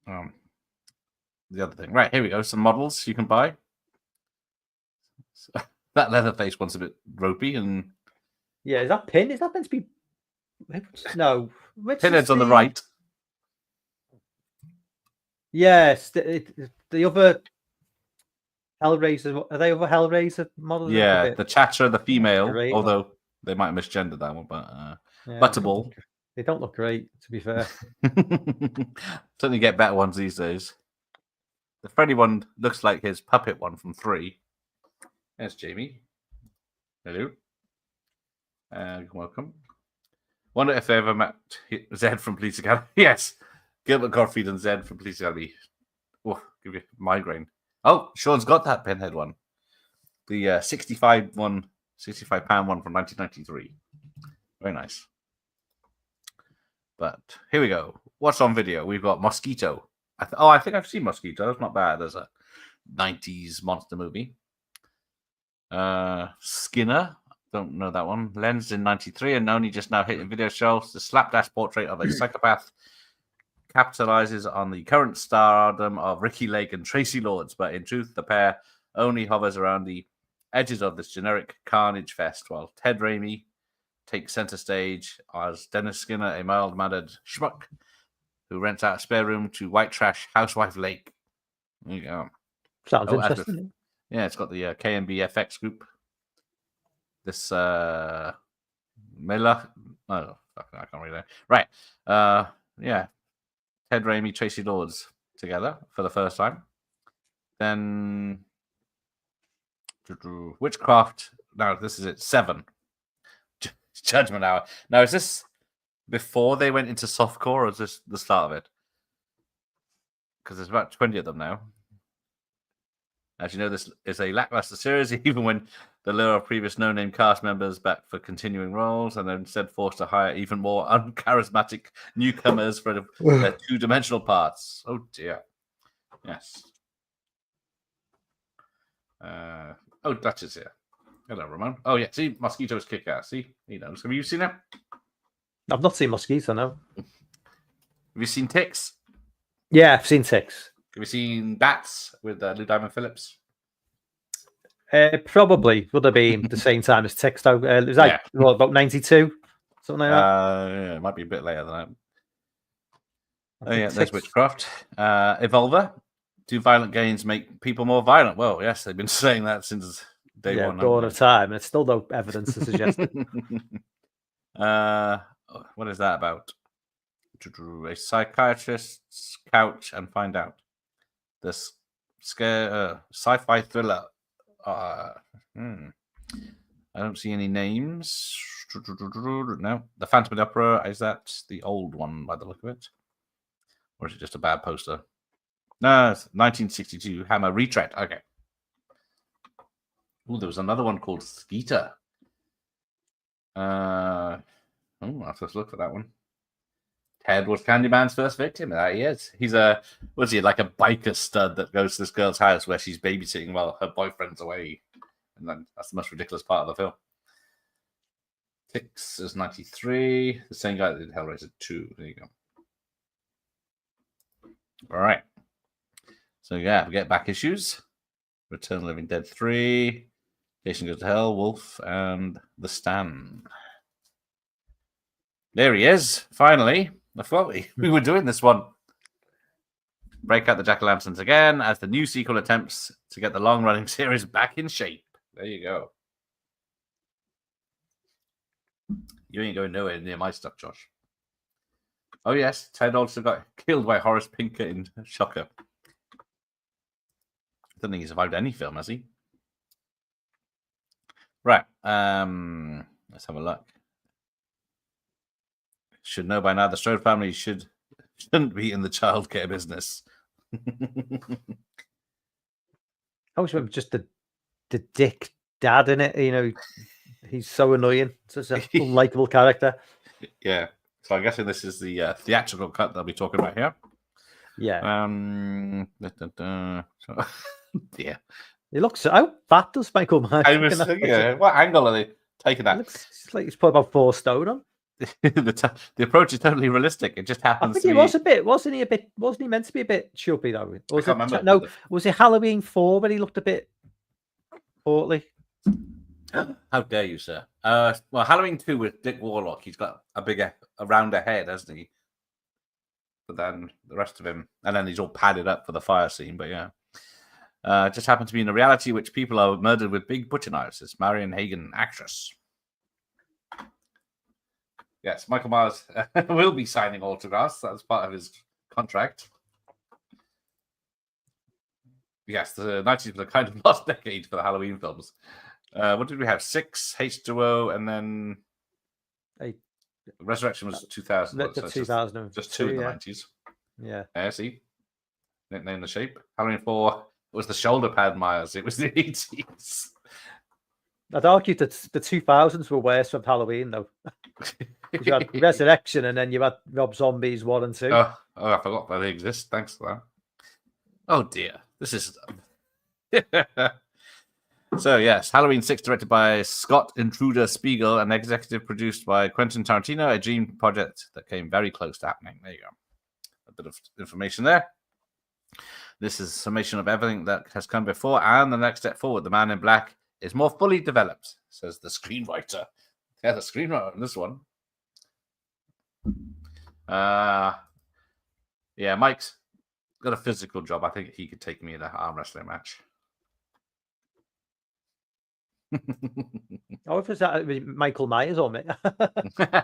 the other thing. Right, here we go. Some models you can buy. So, that Leatherface one's a bit ropey and. Yeah, is that Pin? Is that meant to be? No, Pinhead's on the right. Yes, the other Hellraiser. Are they other Hellraiser models? Yeah, the Chatter, the female. Great, although they might have misgendered that one, but Butterball. They don't look great, to be fair. Certainly get better ones these days. The Freddy one looks like his puppet one from 3. There's Jamie. Hello. Welcome. Wonder if they ever met Zed from Police Academy. Yes, Gilbert Gottfried and Zed from Police Academy Oh, give you migraine. Oh, Sean's got that Pinhead one. The 65 one, £65 one from 1993. Very nice. But here we go. What's on video? We've got Mosquito. I think I've seen Mosquito. That's not bad. There's a 90s monster movie. Skinner. Don't know that one. Lensed in 93 and only just now hitting video shelves. The slapdash portrait of a psychopath capitalizes on the current stardom of Ricky Lake and Tracy Lords, but in truth, the pair only hovers around the edges of this generic carnage fest, while Ted Raimi takes center stage as Dennis Skinner, a mild-mannered schmuck who rents out a spare room to white trash housewife Lake. There you go. Sounds interesting. Yeah, it's got the KMB FX group. This Mela. Oh, I can't read that. Right. Yeah. Ted Raimi, Tracy Lords together for the first time. Then Witchcraft. Now, this is it. 7. Judgment Hour. Now, is this before they went into softcore, or is this the start of it? Because there's about 20 of them now. As you know, this is a lackluster series, even when the lure of previous no-name cast members back for continuing roles, and they're instead forced to hire even more uncharismatic newcomers for their two-dimensional parts. Oh dear. Yes. Dutch is here. Hello, Ramon. Oh yeah, see, Mosquito's kick-ass. See, he knows. Have you seen it? I've not seen Mosquito, no. Have you seen Ticks? Yeah, I've seen Ticks. Have you seen Bats with Lou Diamond Phillips? Probably would have been the same time as Ticks, though. It was like about 92, something like that. Yeah, it might be a bit later than that. Oh yeah, there's Witchcraft. Evolver. Do violent gains make people more violent? Well, yes, they've been saying that since day one. Dawn of time, and it's still no evidence to suggest it. What is that about? A psychiatrist's couch and find out. This sci-fi thriller. I don't see any names. No, the Phantom of the Opera. Is that the old one by the look of it, or is it just a bad poster? No, it's 1962 Hammer Retread. Okay. Oh, there was another one called Skeeter. I'll have to look for that one. Ted was Candyman's first victim. There he is. He's like a biker stud that goes to this girl's house where she's babysitting while her boyfriend's away. And then that's the most ridiculous part of the film. Ticks is 93. The same guy that did Hellraiser 2. There you go. All right. So yeah, we get back issues. Return of the Living Dead 3. Jason Goes to Hell, Wolf, and The Stand. There he is, finally. I thought we were doing this one. Break out the jack-o'-lanterns again as the new sequel attempts to get the long-running series back in shape. There you go. You ain't going nowhere near my stuff, Josh. Oh, yes, Ted also got killed by Horace Pinker in Shocker. I don't think he survived any film, has he? Right. Let's have a look. Should know by now the Strode family shouldn't be in the childcare business. I always remember just the dick dad in it. You know, he's so annoying. Such a unlikable character. Yeah. So I'm guessing this is the theatrical cut they'll be talking about here. Yeah. Yeah. He looks. How fat does Michael Myers? I was thinking, what angle are they taking that? It looks like he's put about 4 stone on. The approach is totally realistic. It just happens. I think he was a bit. Wasn't he meant to be a bit chubby though? Was it Halloween 4 when he looked a bit portly? How dare you, sir? Well, Halloween 2 with Dick Warlock, he's got a rounder head, hasn't he? But then the rest of him, and then he's all padded up for the fire scene. But yeah, just happened to be in a reality which people are murdered with big butcher knives. It's Marion Hagen, actress. Yes, Michael Myers will be signing autographs. That's part of his contract. Yes, the 90s was a kind of lost decade for the Halloween films. What did we have? 6, H2O, and then Resurrection was 2000. So 2000. Just 2 in the 90s. Yeah. See? nicknamed the shape. Halloween 4 was the shoulder pad Myers. It was the 80s. I'd argue that the 2000s were worse from Halloween, though. You had Resurrection, and then you had Rob Zombies 1 and 2. Oh, I forgot that they exist. Thanks for that. Oh dear, this is. So yes, Halloween 6, directed by Scott Intruder Spiegel and executive produced by Quentin Tarantino, a dream project that came very close to happening. There you go. A bit of information there. This is a summation of everything that has come before and the next step forward. The Man in Black is more fully developed, says the screenwriter. Yeah, the screenwriter on this one. Yeah, Mike's got a physical job. I think he could take me in an arm wrestling match. Oh, if it's that Michael Myers on it.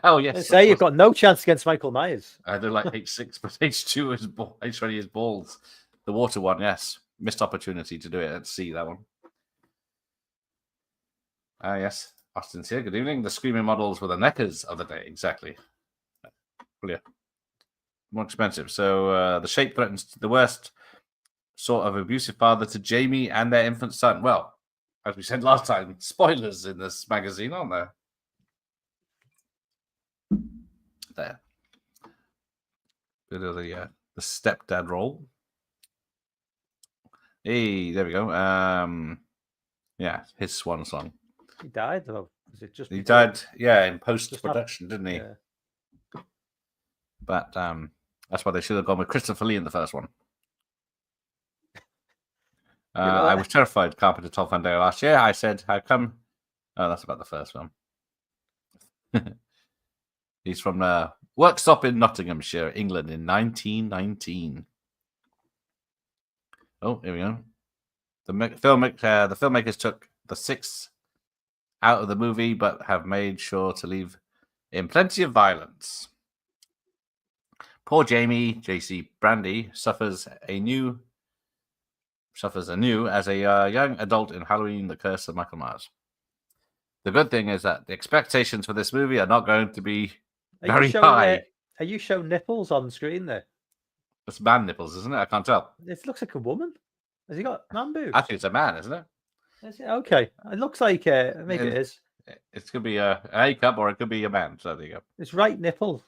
Oh yes. Say you've got no chance against Michael Myers. I do like H6, but H2 is H20 is balls. The water one, yes. Missed opportunity to do it at sea, that one. Yes. Austin's here. Good evening. The screaming models were the neckers of the day. Exactly. Clear. More expensive. So the shape threatens the worst sort of abusive father to Jamie and their infant son. Well, as we said last time, spoilers in this magazine, aren't there? There. Bit of the stepdad role. Hey, there we go. Yeah, his swan song. He died, though. Was it just he died? Yeah, in post-production, didn't he? Yeah. But that's why they should have gone with Christopher Lee in the first one. I was terrified Carpenter told Fangoria last year. I said, how come? Oh, that's about the first film. He's from the workshop in Nottinghamshire, England in 1919. Oh, here we go. The filmmakers took the 6 out of the movie, but have made sure to leave in plenty of violence. Poor Jamie, JC Brandy, suffers anew as a young adult in Halloween, The Curse of Michael Myers. The good thing is that the expectations for this movie are not going to be very high. Are you showing nipples on the screen there? It's man nipples, isn't it? I can't tell. It looks like a woman. Has he got man boobs? I think it's a man, isn't it? Is it? Okay. It looks like maybe it is. It could be a A-cup or it could be a man. So there you go. It's right nipple.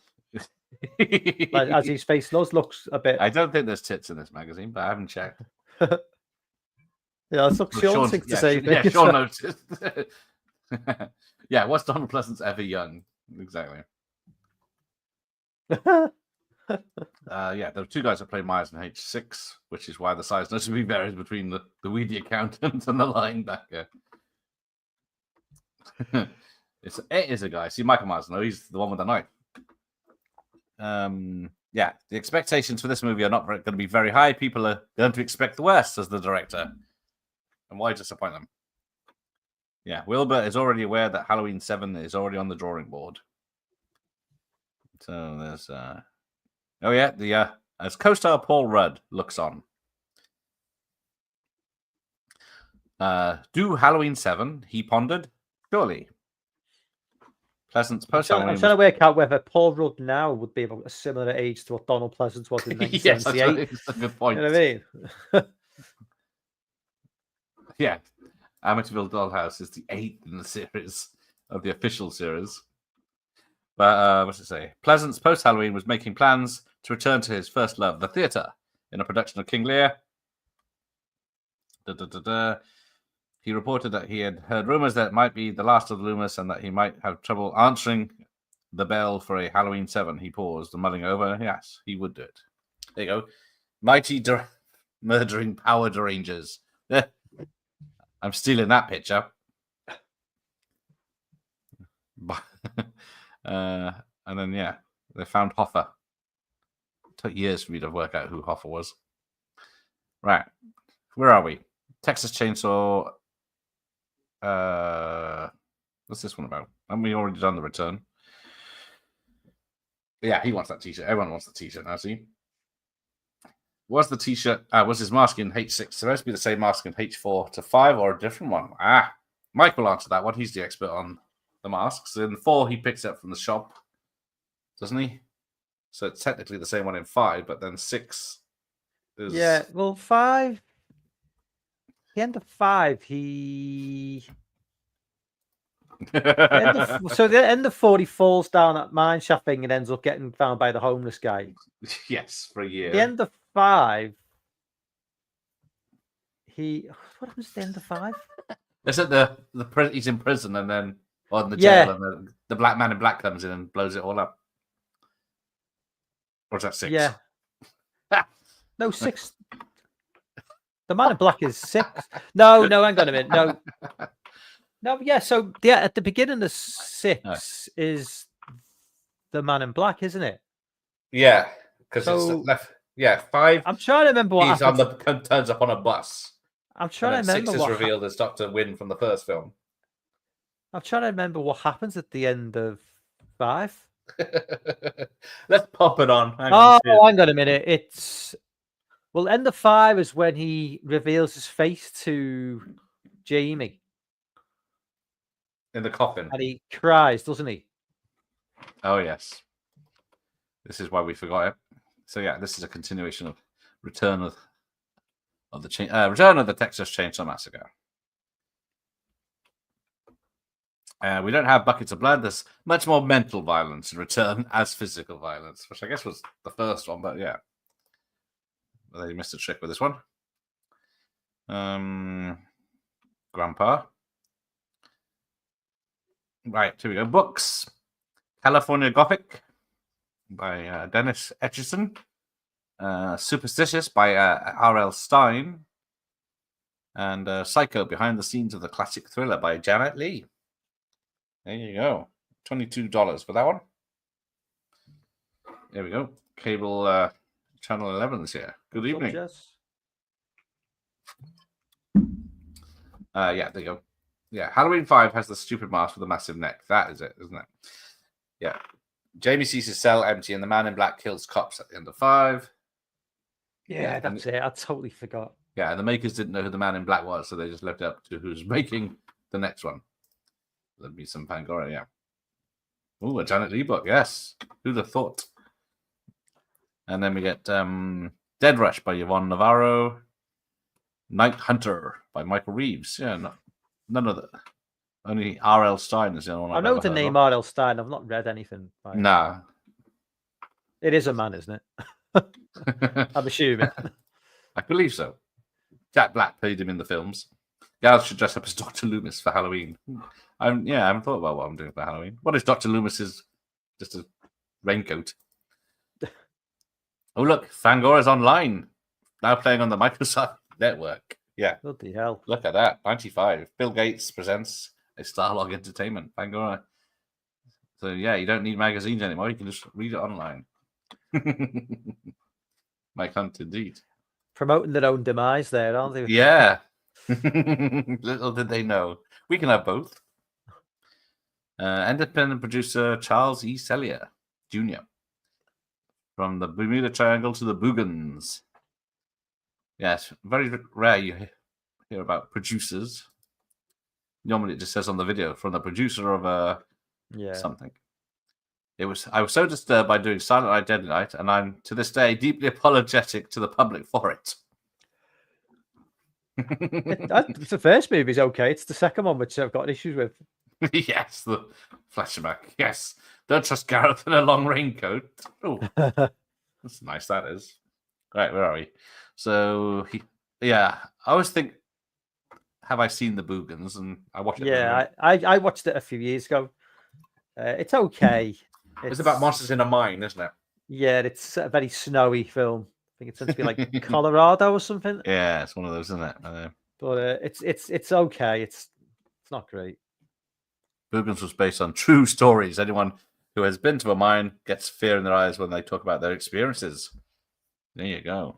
Like, as his face looks a bit. I don't think there's tits in this magazine, but I haven't checked. Yeah, it's Sean thinks to say. Yeah, Sean noticed. Yeah, what's Donald Pleasance ever young? Exactly. Yeah, there are 2 guys that play Myers in H6, which is why the size noticeably varies between the weedy accountant and the linebacker. It is a guy. See, Michael Myers, no, he's the one with the knife. Yeah, the expectations for this movie are not going to be very high. People are going to expect the worst as the director. And why disappoint them? Yeah, Wilbur is already aware that Halloween 7 is already on the drawing board. So there's oh yeah, as co-star Paul Rudd looks on. Do Halloween 7, he pondered. Surely. Pleasance post I'm trying to work out whether Paul Rudd now would be about a similar age to what Donald Pleasance was in 1978. Yes, that's a good point. You know what I mean? Yeah. Amityville Dollhouse is the 8th in the series of the official series. But what's it say? Pleasance post-Halloween was making plans to return to his first love, the theatre, in a production of King Lear. He reported that he had heard rumors that it might be the last of the Loomis and that he might have trouble answering the bell for a Halloween 7. He paused, mulling over. Yes, he would do it. There you go. Mighty murdering power derangers. I'm stealing that picture. And then, yeah, they found Hoffa. It took years for me to work out who Hoffa was. Right. Where are we? Texas Chainsaw. What's this one about? Haven't we already done the return? Yeah, he wants that t-shirt. Everyone wants the t-shirt now, see? Was the t-shirt, was his mask in H6 supposed to be the same mask in H4 to 5 or a different one? Mike will answer that one. He's the expert on the masks. In 4, he picks it up from the shop, doesn't he? So it's technically the same one in 5, but then 6 Yeah, well, 5. The end of 5, the end of 4, he falls down that mine shaft thing and ends up getting found by the homeless guy. Yes, for a year. The end of 5, what happens at the end of 5? It's at he's in prison and then in the jail, and the black man in black comes in and blows it all up. Or is that 6? Yeah. No, 6. The man in black is 6. No, hang on a minute. No, yeah. So at the beginning of 6 is the man in black, isn't it? Yeah, because it's left. Yeah, 5. I'm trying to remember what happens. Turns up on a bus. I'm trying to remember 6 is revealed as Dr. Wynn from the first film. I'm trying to remember what happens at the end of 5. Let's pop it on. Hang on a minute. End of 5 is when he reveals his face to Jamie in the coffin, and he cries, doesn't he? Oh yes. This is why we forgot it. So yeah, this is a continuation of Return of the Texas Chainsaw Massacre. We don't have buckets of blood. There's much more mental violence in Return as physical violence, which I guess was the first one, but yeah. They missed a trick with this one. Grandpa. Right, here we go. Books. California Gothic by Dennis Etchison. Superstitious by R.L. Stein. And Psycho, Behind the Scenes of the Classic Thriller by Janet Lee. There you go. $22 for that one. There we go. Cable Channel 11's here. Good evening. Yeah, there you go. Yeah, Halloween 5 has the stupid mask with a massive neck. That is it, isn't it? Yeah. Jamie sees his cell empty and the man in black kills cops at the end of 5. Yeah, that's it. I totally forgot. Yeah, and the makers didn't know who the man in black was, so they just left it up to who's making the next one. There'll be some Fangoria, yeah. Oh, a Janet Lee book, yes. Who'd have thought? And then we get Dead Rush by Yvonne Navarro. Night Hunter by Michael Reeves. Yeah, none of the... Only R.L. Stein is the only one. I know the name R.L. Stein. I've not read anything by him. Nah. It is a man, isn't it? I'm assuming. I believe so. Jack Black played him in the films. Gals should dress up as Dr. Loomis for Halloween. I haven't thought about what I'm doing for Halloween. What is Dr. Loomis's just a raincoat? Oh, look, Fangora's online. Now playing on the Microsoft Network. Yeah. Bloody hell. Look at that. 95. Bill Gates presents a Starlog Entertainment. Fangora. So, yeah, you don't need magazines anymore. You can just read it online. Mike Hunt, indeed. Promoting their own demise there, aren't they? Yeah. Little did they know. We can have both. Independent producer Charles E. Sellier Jr. From the Bermuda Triangle to the Boogans. Yes, very rare you hear about producers. Normally it just says on the video, from the producer of something. I was so disturbed by doing Silent Night, Deadly Night, and I'm to this day deeply apologetic to the public for it. The first movie's okay. It's the second one which I've got issues with. Yes, the flashback. Yes, don't trust Gareth in a long raincoat. Oh, that's nice. That is. Right, where are we? So I always think, have I seen the Boogans? And I watched it. Yeah, I watched it a few years ago. It's okay. It's about monsters in a mine, isn't it? Yeah, it's a very snowy film. I think it's meant to be like Colorado or something. Yeah, it's one of those, isn't it? But it's okay. It's not great. Boogans was based on true stories. Anyone who has been to a mine gets fear in their eyes when they talk about their experiences. There you go.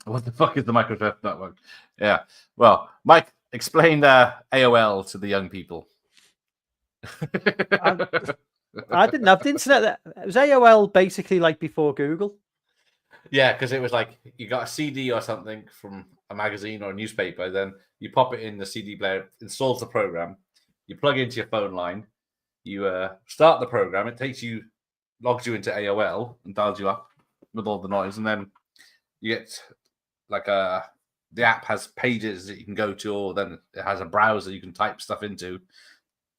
What the fuck is the Microsoft Network? Yeah. Well, Mike, explain AOL to the young people. I didn't have the internet. It was AOL basically like before Google. Yeah, because it was like you got a CD or something from a magazine or a newspaper, then you pop it in the CD player, installs the program, you plug into your phone line, you start the program, it logs you into AOL and dials you up with all the noise, and then you get like the app has pages that you can go to, or then it has a browser you can type stuff into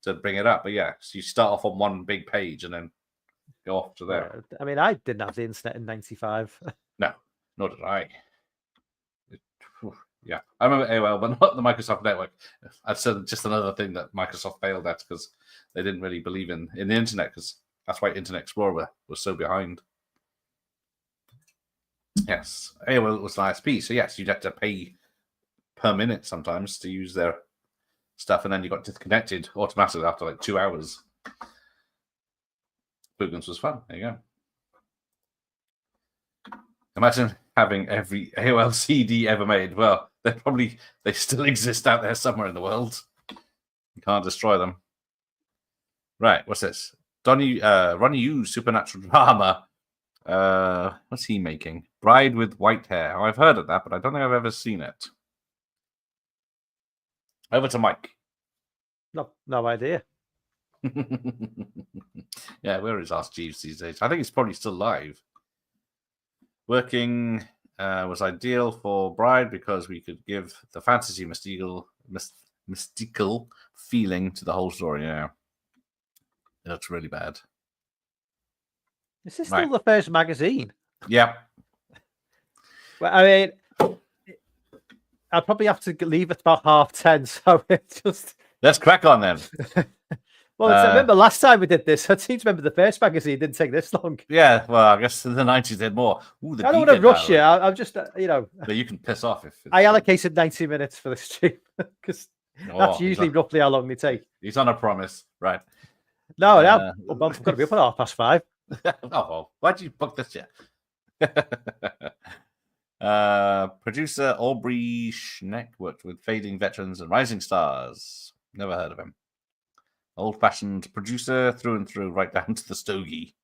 to bring it up. But yeah, so you start off on one big page and then go off to there. I mean, I didn't have the internet in '95. No, nor did I. Yeah, I remember AOL, but not the Microsoft network. That's just another thing that Microsoft failed at because they didn't really believe in the internet, because that's why Internet Explorer was so behind. Yes, AOL was an ISP, so yes, you'd have to pay per minute sometimes to use their stuff, and then you got disconnected automatically after like 2 hours. Boogans was fun. There you go. Imagine having every AOL CD ever made. Well, they still exist out there somewhere in the world. You can't destroy them. Right, what's this? Ronnie Yu supernatural drama. What's he making? Bride with White Hair. Oh, I've heard of that, but I don't think I've ever seen it. Over to Mike. No idea. Yeah, where is Ask Jeeves these days? I think he's probably still live. Working was ideal for Bride because we could give the fantasy mystical feeling to the whole story. Yeah, it looks really bad. Is this still the first magazine? Yeah. Well, I mean, I'll probably have to leave at about 10:30. So it's just let's crack on then. Well, I remember last time we did this. I seem to remember the first magazine didn't take this long. Yeah, well, I guess in the 90s they had more. Ooh, I don't want to rush you. I'm just, But you can piss off if I allocated 90 minutes for this stream because that's usually roughly how long they take. He's on a promise, right? No, I'm going to be up at 5:30. Oh, why'd you book this yet? Producer Aubrey Schneck worked with fading veterans and rising stars. Never heard of him. Old-fashioned producer through and through, right down to the stogie.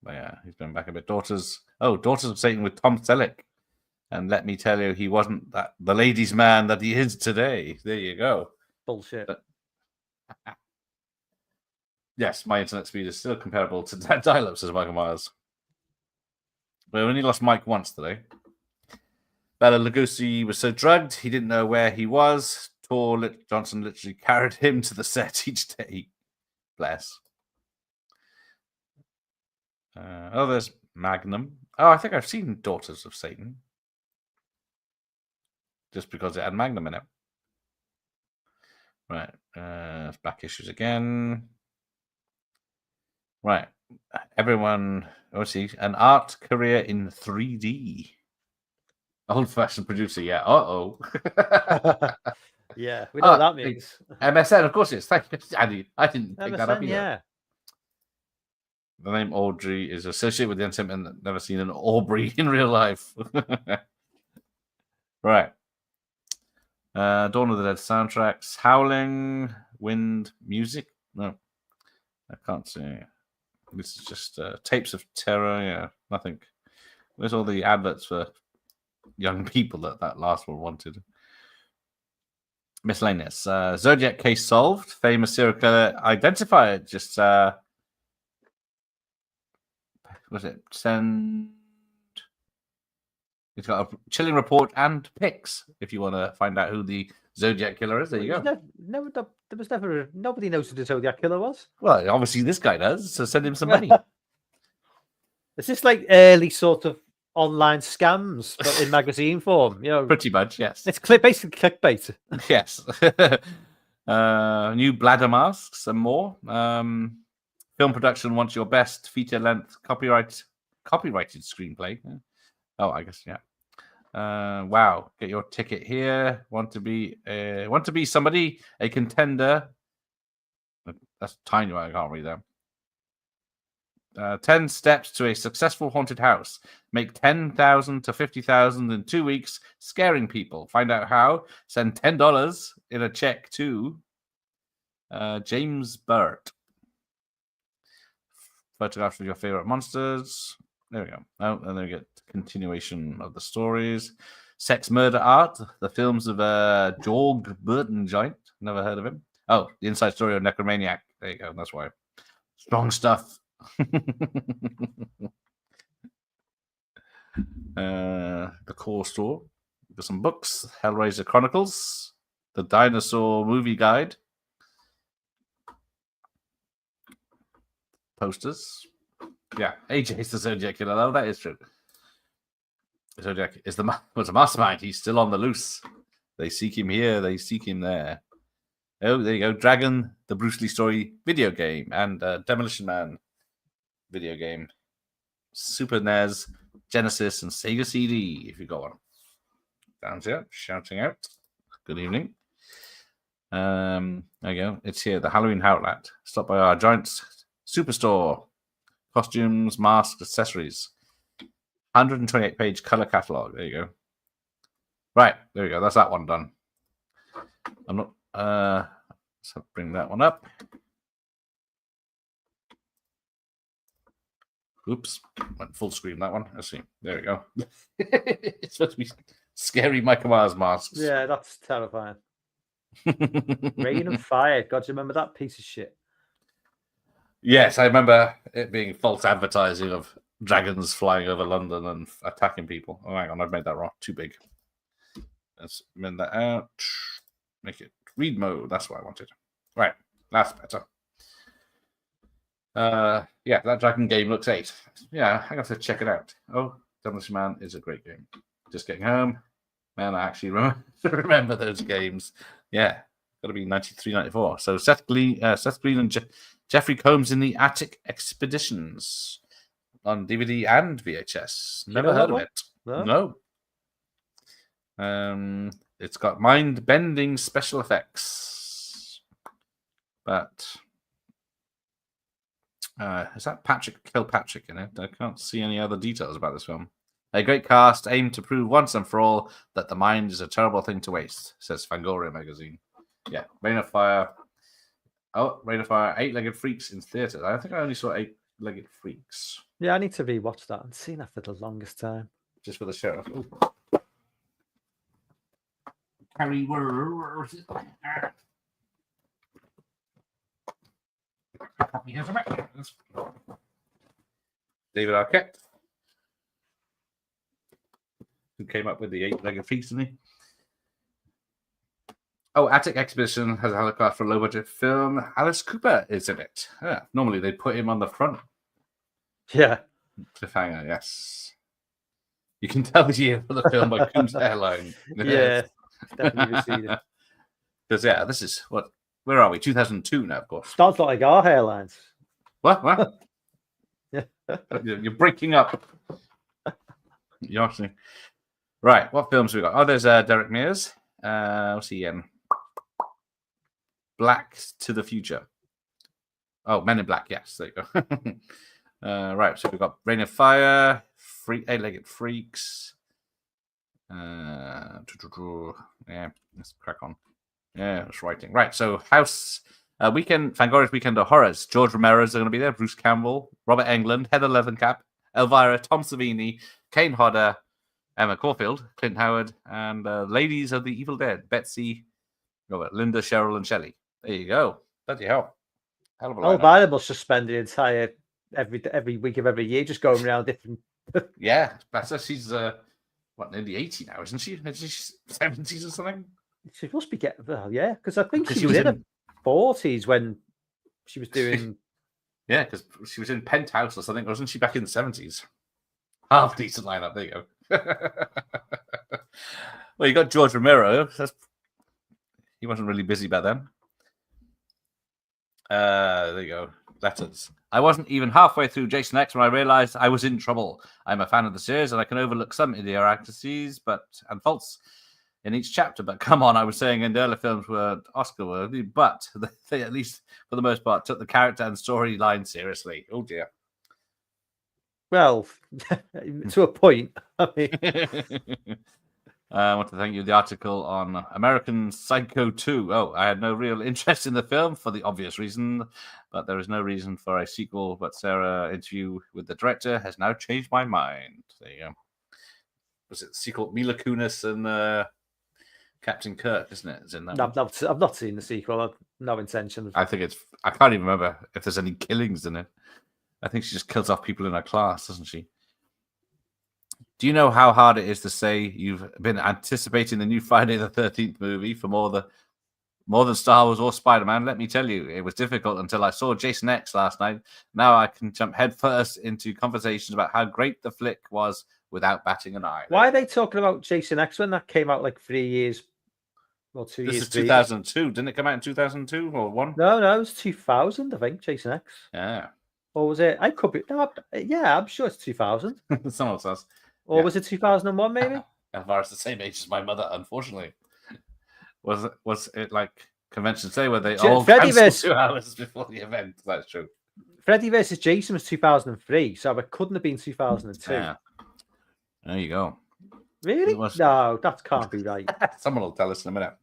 But yeah, he's been back a bit. Daughters of Satan with Tom Selleck. And let me tell you, he wasn't the ladies' man that he is today. There you go. Bullshit. Yes, my internet speed is still comparable to dial-up, says Michael Myers. We only lost Mike once today. Bela Lugosi was so drugged, he didn't know where he was. Johnson literally carried him to the set each day. Bless. There's Magnum. Oh, I think I've seen Daughters of Satan. Just because it had Magnum in it. Right. Back issues again. Right. Everyone, see, an art career in 3D. Old-fashioned producer, yeah. Uh-oh. Yeah, we know what that means. MSN, of course it is. Thank you. I didn't pick that up either. Yeah. The name Audrey is associated with the entertainment that never seen an Aubrey in real life. Right. Dawn of the Dead soundtracks. Howling, Wind, music. No, I can't see. This is just tapes of terror. Yeah, nothing. Where's all the adverts for young people that last one wanted? Miscellaneous. Zodiac case solved. Famous serial killer identified. Just was it? Send. It's got a chilling report and pics if you want to find out who the Zodiac killer is. There you go. Nobody knows who the Zodiac killer was. Well, obviously this guy does. So send him some money. Is this like early sort of online scams, but in magazine form? You know, pretty much, yes. It's basically clickbait. Yes. New bladder masks and more. Film production wants your best feature-length copyrighted screenplay. Oh, I guess, yeah. Wow, get your ticket here. Want to be somebody, a contender. That's tiny, I can't read that. 10 steps to a successful haunted house. Make 10,000 to 50,000 in 2 weeks, scaring people. Find out how. Send $10 in a check to James Burt. Photographs of your favorite monsters. There we go. Oh, and then we get continuation of the stories. Sex Murder Art. The films of Jorg Burton-Joint. Never heard of him. Oh, the inside story of Necromaniac. There you go. That's why. Strong stuff. The core store. Got some books. Hellraiser Chronicles. The Dinosaur Movie Guide. Posters. Yeah, AJ is the Zodiac killer. Oh, that is true. Zodiac is was a mastermind. He's still on the loose. They seek him here. They seek him there. Oh, there you go. Dragon, the Bruce Lee story video game, and Demolition Man video game. Super NES, Genesis, and Sega CD, if you got one. Down here, shouting out. Good evening. There you go. It's here, the Halloween Outlet. Stop by our giant superstore. Costumes, masks, accessories. 128-page color catalog. There you go. Right, there we go. That's that one done. I'm not. So bring that one up. Oops, went full screen that one. Let's see. There we go. It's supposed to be scary Michael Myers masks. Yeah, that's terrifying. Rain and Fire. God, do you remember that piece of shit? Yes, I remember it being false advertising of dragons flying over London and attacking people. Oh, hang on, I've made that wrong. Too big. Let's amend that out. Make it read mode. That's what I wanted. Right, that's better. Yeah, that dragon game looks 8. Yeah, I got to check it out. Oh, Demolition Man is a great game. Just getting home. Man, I actually remember those games. Yeah, got to be 93, 94. So Seth Green and Jeffrey Combs in the Attic Expeditions on DVD and VHS. Never heard of it. No. It's got mind-bending special effects. But is that Patrick Kilpatrick in it? I can't see any other details about this film. A great cast aimed to prove once and for all that the mind is a terrible thing to waste, says Fangoria magazine. Yeah, Rain of Fire. Oh, Rain of Fire, 8-Legged Freaks in theaters. I think I only saw 8-Legged Freaks. Yeah, I need to rewatch that. I've seen that for the longest time. Just for the sheriff. Harry, where is it? David Arquette, who came up with the 8-Legged Freaks, didn't he? Oh, Attic Expedition has a helicopter for a low-budget film. Alice Cooper is in it. Yeah, normally they put him on the front. Yeah. Cliffhanger, yes. You can tell the year for the film by Coombs Airline. Yeah, definitely receded. Because, yeah, this is what... Where are we? 2002 now, of course. Sounds like our hairlines. What? Yeah. You're breaking up. You're actually... Right, what films we got? Oh, there's Derek Mears. What's he in? Black to the Future. Oh, Men in Black, yes. There you go. Right, so we've got Rain of Fire, 8-Legged Freaks. Yeah, let's crack on. Yeah, it's writing. Right, so Fangoria's Weekend of Horrors. George Romero's going to be there. Bruce Campbell, Robert Englund, Heather Leathencap, Elvira, Tom Savini, Kane Hodder, Emma Caulfield, Clint Howard, and Ladies of the Evil Dead, Betsy, Linda, Cheryl, and Shelley. There you go. Bloody hell. Hell of a lineup. Elvira must suspend the entire every week of every year, just going around different. Yeah, she's nearly 80 now, isn't she? Is she 70s or something? She must be getting yeah, because I think she was in her 40s when she was doing. Yeah, because she was in Penthouse or something, wasn't she? Back in the 70s. Half decent lineup. There you go. Well, you got George Romero. He wasn't really busy back then. There you go. Letters. I wasn't even halfway through Jason X when I realized I was in trouble. I'm a fan of the series and I can overlook some idiosyncrasies and faults in each chapter. But come on, I was saying in the earlier films were Oscar worthy, but they at least for the most part took the character and storyline seriously. Oh dear. Well, to a point. I mean... I want to thank you for the article on American Psycho 2. Oh, I had no real interest in the film for the obvious reason, but there is no reason for a sequel. But Sarah's interview with the director has now changed my mind. There you go. Was it the sequel? Mila Kunis and Captain Kirk, isn't it? Is in that I've not seen the sequel. I've no intention. I think I can't even remember if there's any killings in it. I think she just kills off people in her class, doesn't she? Do you know how hard it is to say you've been anticipating the new Friday the 13th movie for more than Star Wars or Spider-Man? Let me tell you, it was difficult until I saw Jason X last night. Now I can jump headfirst into conversations about how great the flick was without batting an eye. Why are they talking about Jason X when that came out like 3 years? Well, 2 years. This is 2002. Didn't it come out in 2002 or 1? No, it was 2000, I think, Jason X. Yeah. Or was it? I could be. No, yeah, I'm sure it's 2000. Someone says. Or was it 2001, maybe? Alvara's the same age as my mother, unfortunately. Was it like Convention Day where they all cancelled 2 hours before the event? That's true. Freddy versus Jason was 2003, so it couldn't have been 2002. Yeah. There you go. Really? No, that can't be right. Someone will tell us in a minute.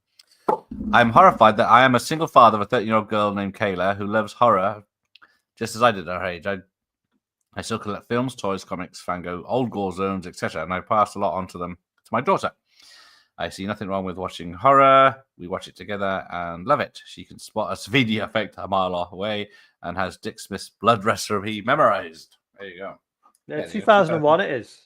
I'm horrified that I am a single father of a 13-year-old girl named Kayla who loves horror just as I did at her age. I still collect films, toys, comics, Fango, old gore zones, etc., and I pass a lot on to them to my daughter. I see nothing wrong with watching horror. We watch it together and love it. She can spot a 3D effect a mile away and has Dick Smith's blood recipe memorized. There you go. Yeah, 2001 it is.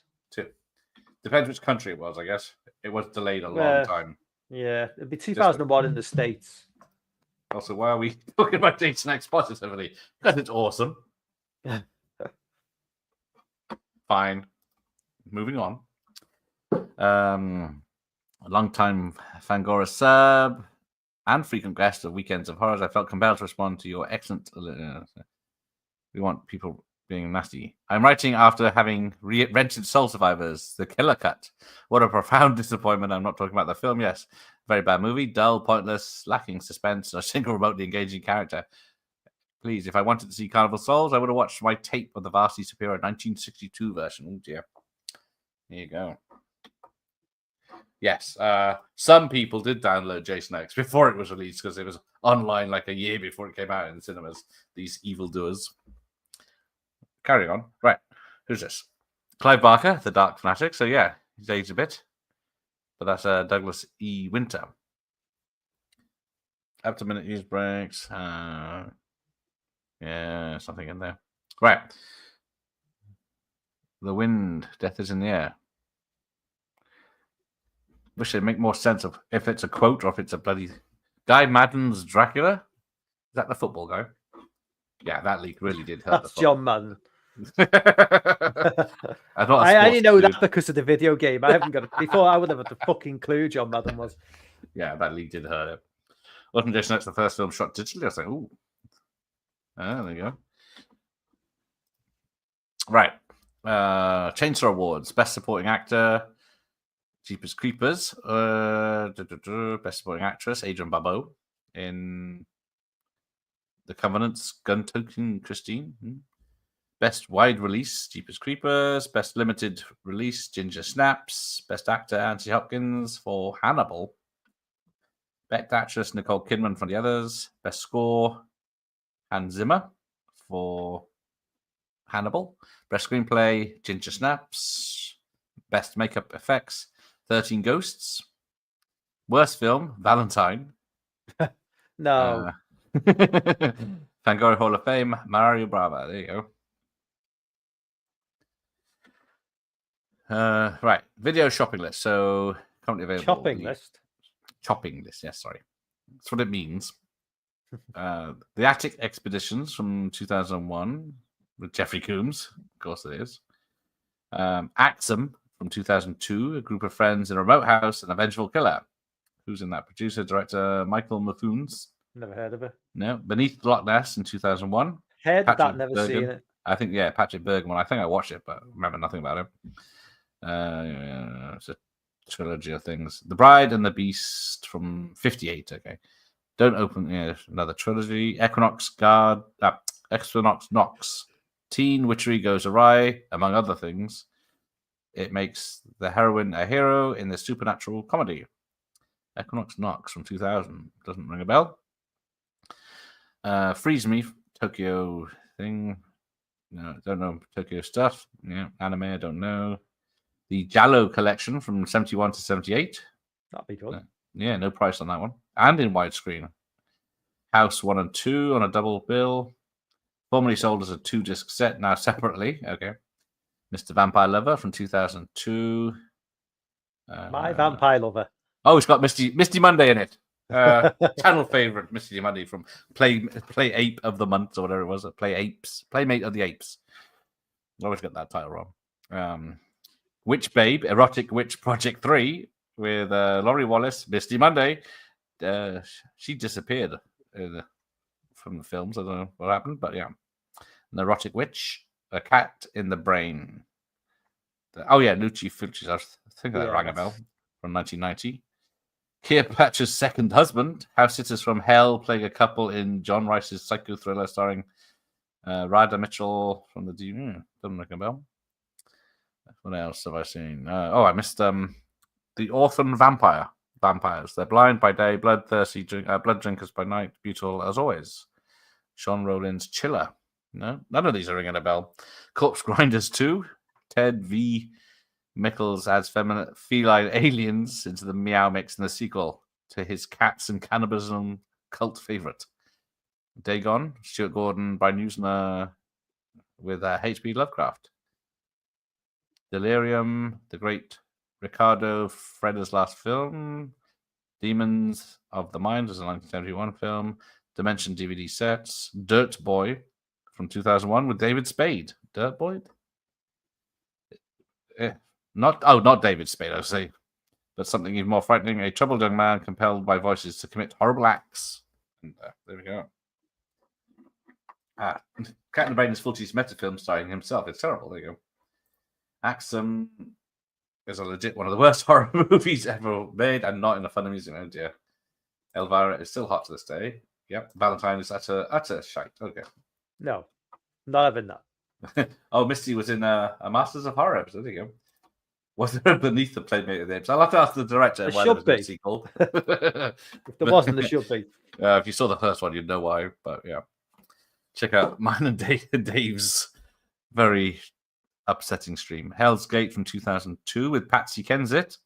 Depends which country it was, I guess. It was delayed a long time. Yeah, it'd be 2001 in the States. Also, why are we talking about Jason X positively? Because it's awesome. Fine. Moving on. A long-time Fangoria sub and frequent guest of Weekends of Horrors. I felt compelled to respond to your excellent... we want people being nasty. I'm writing after having rented Soul Survivors, the killer cut. What a profound disappointment. I'm not talking about the film, yes. Very bad movie, dull, pointless, lacking suspense, and a single remotely engaging character. Please, if I wanted to see Carnival Souls, I would have watched my tape of the vastly superior 1962 version. Oh dear. There you go. Yes, some people did download Jason X before it was released because it was online like a year before it came out in the cinemas. These evildoers. Carry on. Right. Who's this? Clive Barker, the Dark Fanatic. So yeah, he's aged a bit. But that's Douglas E. Winter. Up to minute use breaks. Yeah, something in there. Right. The wind. Death is in the air. Wish they'd make more sense of if it's a quote or if it's a bloody Guy Madden's Dracula. Is that the football guy? Yeah, that leak really did hurt. That's John Madden. I only know that because of the video game. I haven't got it before. I would have had the fucking clue John Madden was. Yeah, that leak did hurt it. Wasn't Jason X the first film shot digitally? I was like, ooh. There you go. Right. Chainsaw Awards. Best Supporting Actor. Jeepers Creepers. Best Supporting Actress. Adrian Barbeau. In The Covenant's Gun Token Christine. Best Wide Release. Jeepers Creepers. Best Limited Release. Ginger Snaps. Best Actor. Anthony Hopkins for Hannibal. Best Actress. Nicole Kidman for The Others. Best Score. Hans Zimmer for Hannibal. Best Screenplay, Ginger Snaps. Best Makeup Effects, 13 Ghosts. Worst Film, Valentine. No. Fangoria Hall of Fame, Mario Brava. There you go. Right, video shopping list. So, currently available. Shopping list? Shopping list, yes, sorry. That's what it means. The Attic Expeditions from 2001 with Jeffrey Coombs, of course it is. Axum from 2002, a group of friends in a remote house, an vengeful killer. Who's in that? Producer, director Michael Muthunes. Never heard of it. No. Beneath Loch Ness in 2001. Heard of that, never seen it. I think, yeah, Patrick Bergman. I think I watched it, but remember nothing about it. It's a trilogy of things. The Bride and the Beast from 58, okay. Don't Open, another trilogy. Equinox Nox. Teen Witchery Goes Awry, among other things. It makes the heroine a hero in the supernatural comedy. Equinox Nox from 2000. Doesn't ring a bell. Freeze Me, Tokyo thing. No, don't know Tokyo stuff. Yeah, anime, I don't know. The Jallo collection from 71 to 78. That'd be good. Yeah, no price on that one. And in widescreen. House 1 and 2 on a double bill. Formerly sold as a 2-disc set, now separately. Okay. Mr. Vampire Lover from 2002. My Vampire Lover. Oh, it's got Misty Monday in it. Channel favorite Misty Monday from Play Ape of the Month or whatever it was. Playmate of the Apes. I always get that title wrong. Witch Babe, Erotic Witch Project 3 with Laurie Wallace, Misty Monday. She disappeared from the films. I don't know what happened, but yeah. An Erotic Witch, A Cat in the Brain. Lucci Filches. I think that rang a bell from 1990. Cleopatra's Second Husband, House Sitters from Hell, playing a couple in John Rice's psycho thriller starring Ryder Mitchell from the doesn't ring a bell. What else have I seen? I missed The Orphan Vampires. They're blind by day, bloodthirsty, blood drinkers by night, beautiful as always. Sean Rowland's Chiller. No, none of these are ringing a bell. Corpse Grinders 2. Ted V. Mickles adds feline aliens into the Meow Mix in the sequel to his cats and cannibalism cult favorite. Dagon, Stuart Gordon by Newsner with H.P. Lovecraft. Delirium, the great Ricardo Freda's last film. Demons of the Mind was a 1971 film. Dimension DVD sets. Dirt Boy from 2001 with David Spade. Dirt Boy? Not David Spade, I would say. But something even more frightening. A troubled young man compelled by voices to commit horrible acts. And there we go. Cat in the Brain is Fulci's metafilm starring himself. It's terrible. There you go. Axum is a legit one of the worst horror movies ever made, and not in a fun amusing. Oh dear. Elvira is still hot to this day. Yep. Valentine is utter shite. Okay. No, not having that. Misty was in a Masters of Horror episode. There you go. Was there beneath the Playmate of the Apes? I'll have to ask the director why there was no sequel. If there wasn't, there should be. If you saw the first one, you'd know why. But yeah, check out mine and Dave's very upsetting stream. Hell's Gate from 2002 with Patsy Kensit.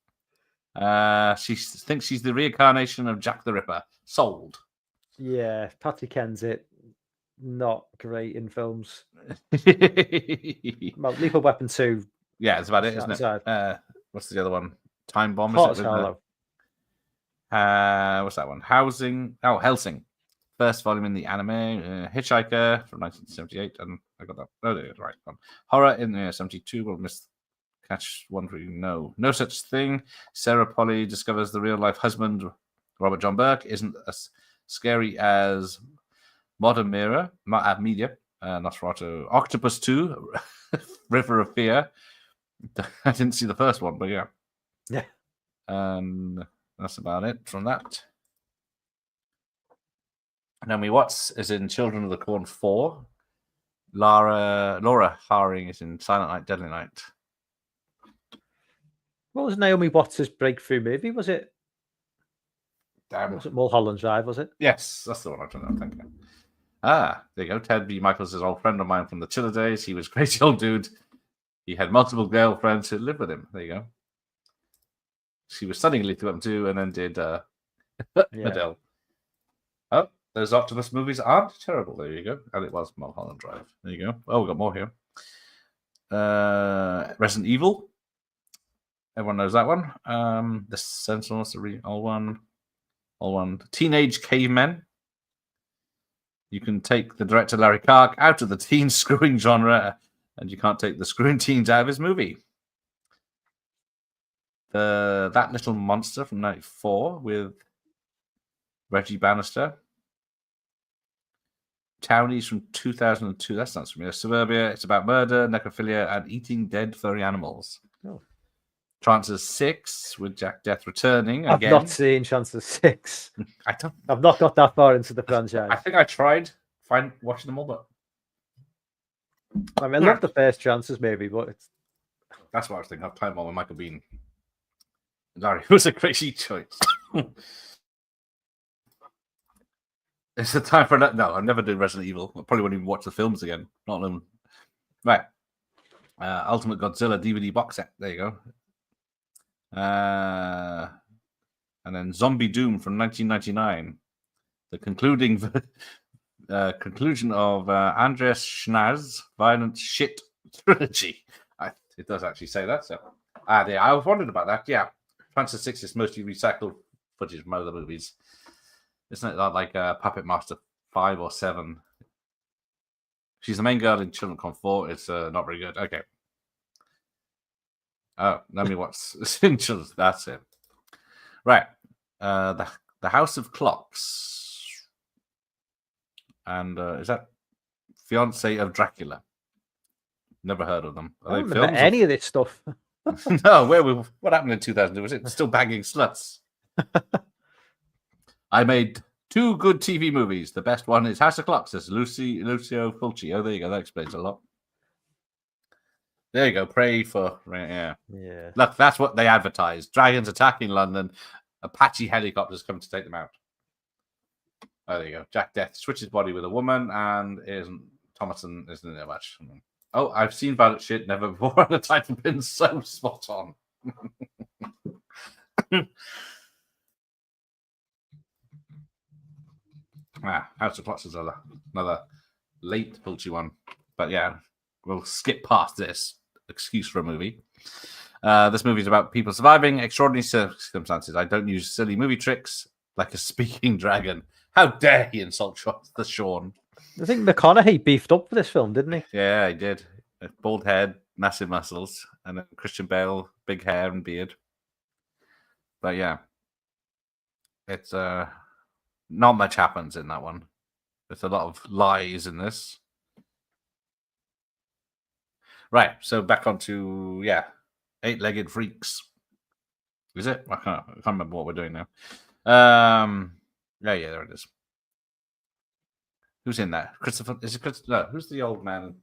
She thinks she's the reincarnation of Jack the Ripper. Sold. Yeah, Patsy Kensit. Not great in films. Well, Lethal Weapon 2. Yeah, that's about it, isn't it? What's the other one? Time Bomb. What's that one? Helsing. First volume in the anime. Hitchhiker from 1978. And I got that. Oh, the right one. Horror in 72. We'll miss catch one for you. No such thing. Sarah Polly discovers the real life husband, Robert John Burke, isn't as scary as Modern Media. Nosferatu. Octopus 2. River of Fear. I didn't see the first one, but yeah. Yeah. That's about it from that. Naomi Watts is in Children of the Corn 4. Laura Haring is in Silent Night, Deadly Night. What was Naomi Watts' breakthrough movie? Was it? Was it Mulholland Drive, was it? Yes, that's the one I don't know. Thank you. There you go. Ted B. Michaels is an old friend of mine from the Chiller days. He was a crazy old dude. He had multiple girlfriends who lived with him. There you go. She was studying Lethal Weapon 2 and then did Adele. Oh, those Optimus movies aren't terrible. There you go. And it was Mulholland Drive. There you go. Oh, we've got more here. Resident Evil. Everyone knows that one. The Sentinels, the old one. Teenage Cavemen. You can take the director Larry Kark out of the teen screwing genre, and you can't take the screwing teens out of his movie. That Little Monster from 1994 with Reggie Bannister. Townies from 2002. That sounds familiar. Suburbia. It's about murder, necrophilia, and eating dead furry animals. Oh. Chances 6 with Jack Death returning I've again. not seen Chances 6. I've not got that far into the franchise. I think I tried watching them all, but I mean, I love the first Chances, maybe, but that's what I was thinking. Of Time Bomb with Michael Biehn. Larry was a crazy choice. It's the time for that. No, I've never done Resident Evil. I probably won't even watch the films again. Not them. Right. Ultimate Godzilla DVD box set. There you go. And then Zombie Doom from 1999. The conclusion of Andreas Schnaz's Violent Shit trilogy. I It does actually say that. So, yeah, I was wondering about that. Yeah, Francis 6 is mostly recycled footage from other movies. Isn't it like Puppet Master 5 or 7? She's the main girl in Children Come 4. It's not very good. Okay. Oh, let me watch in Children. That's it. Right. The House of Clocks. And is that Fiance of Dracula? Never heard of them. I don't remember any of this stuff. No, what happened in 2002? Was it still banging sluts? I made 2 good TV movies. The best one is House of Clocks. Says Lucio Fulci. Oh, there you go. That explains a lot. There you go. Pray for yeah. Look, that's what they advertised. Dragons attacking London. Apache helicopters come to take them out. Oh, there you go. Jack Death switches body with a woman, and Thomason isn't there much. Oh, I've seen Violet Shit never before on a title pin. So spot on. House of Clocks is another late Fulci one. But yeah, we'll skip past this excuse for a movie. This movie is about people surviving extraordinary circumstances. I don't use silly movie tricks like a speaking dragon. How dare he insult the Sean? I think McConaughey beefed up for this film, didn't he? Yeah, he did. Bald head, massive muscles, and then Christian Bale, big hair and beard. But yeah, it's not much happens in that one. There's a lot of lies in this. Right, so back onto Eight-Legged Freaks. Is it? I can't remember what we're doing now. Yeah, there it is. Who's in that? Christopher? Is it Christopher? No, who's the old man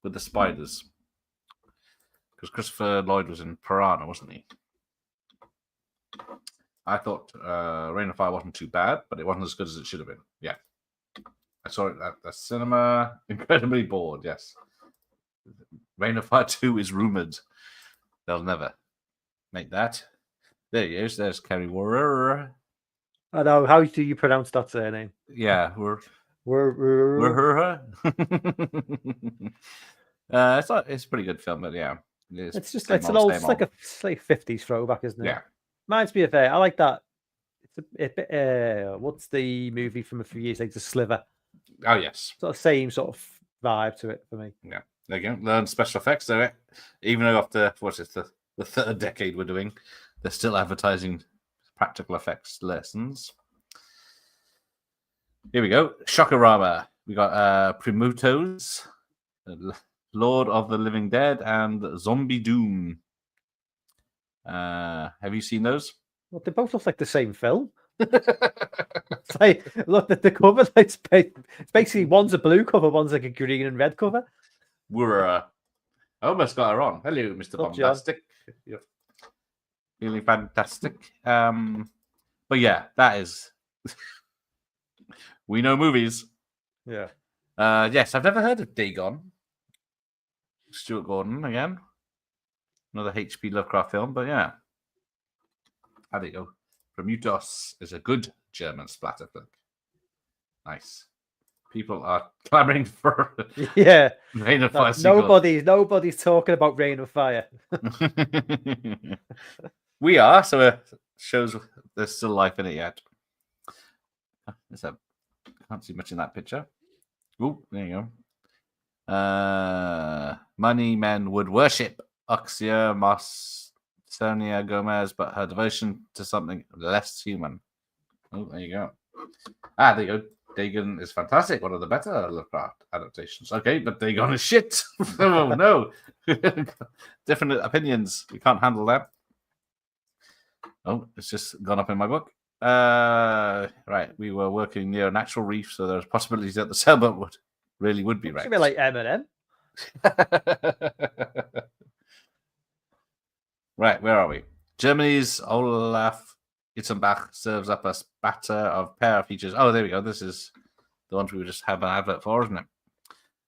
with the spiders? Because Christopher Lloyd was in Piranha, wasn't he? I thought Rain of Fire wasn't too bad, but it wasn't as good as it should have been. Yeah. I saw it at the cinema. Incredibly bored, yes. Rain of Fire 2 is rumored. They'll never make that. There he is. There's Kerry Warrer. I know. How do you pronounce that surname? Yeah, it's a pretty good film, but yeah, it's an old, it's like a 50s throwback, isn't it? Yeah, reminds me of I like that. It's a bit. What's the movie from a few years later? Sliver. Oh yes, sort of same sort of vibe to it for me. Yeah, there you go. Learn special effects. So even though after the third decade we're doing, they're still advertising practical effects lessons. Here we go. Shockorama. We got Primutos, Lord of the Living Dead, and Zombie Doom. Have you seen those? Well, they both look like the same film. It's like, look at the cover. It's basically one's a blue cover, one's like a green and red cover. I almost got her on. Hello, Mr. Bombastic. You're feeling fantastic. But yeah, that is. We know movies. Yeah. Yes, I've never heard of Dagon. Stuart Gordon again. Another H.P. Lovecraft film, but yeah. How do you go? Prometheus is a good German splatter flick. Nice. People are clamoring for Rain of Fire. Nobody's talking about Rain of Fire. We are, so it shows there's still life in it yet. Can't see much in that picture. Oh, there you go. Money men would worship Oxia Sonia Gomez, but her devotion to something less human. Oh, there you go. There you go. Dagon is fantastic. One of the better Lovecraft adaptations. Okay, but Dagon is shit. Oh, no. Different opinions. We can't handle that. Oh, it's just gone up in my book. Right. We were working near a natural reef, so there's possibilities that the sailboat would be right. It's like Eminem. Right, where are we? Germany's Olaf Itzenbach serves up a spatter of pair features. Oh, there we go. This is the ones we just have an advert for, isn't it?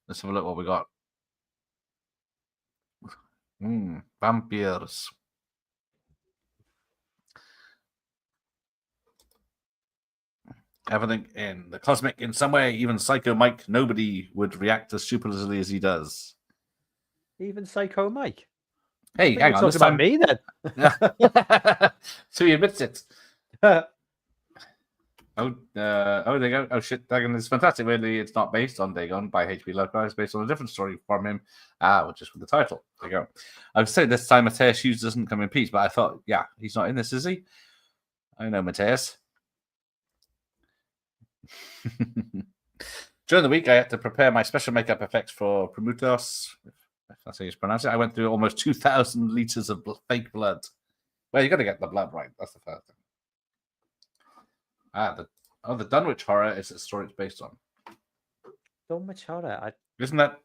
Let's have a look what we got. Vampires. Everything in the cosmic in some way, even Psycho Mike, nobody would react as stupidly as he does. Even Psycho Mike? Hey, hang on. Talking This about time, me then. so he admits it. There you go. Oh shit, Dagon is fantastic. Weirdly, it's not based on Dagon by H.P. Lovecraft. It's based on a different story from him, just with the title. There you go. I would say this time Matthias Hughes doesn't come in peace, but I thought, yeah, he's not in this, is he? I know Matthias. During the week, I had to prepare my special makeup effects for Prometheus. If that's how you pronounce it. I went through almost 2,000 liters of fake blood. Well, you got to get the blood right. That's the first thing. The Dunwich Horror is the story it's based on. Dunwich Horror? Isn't that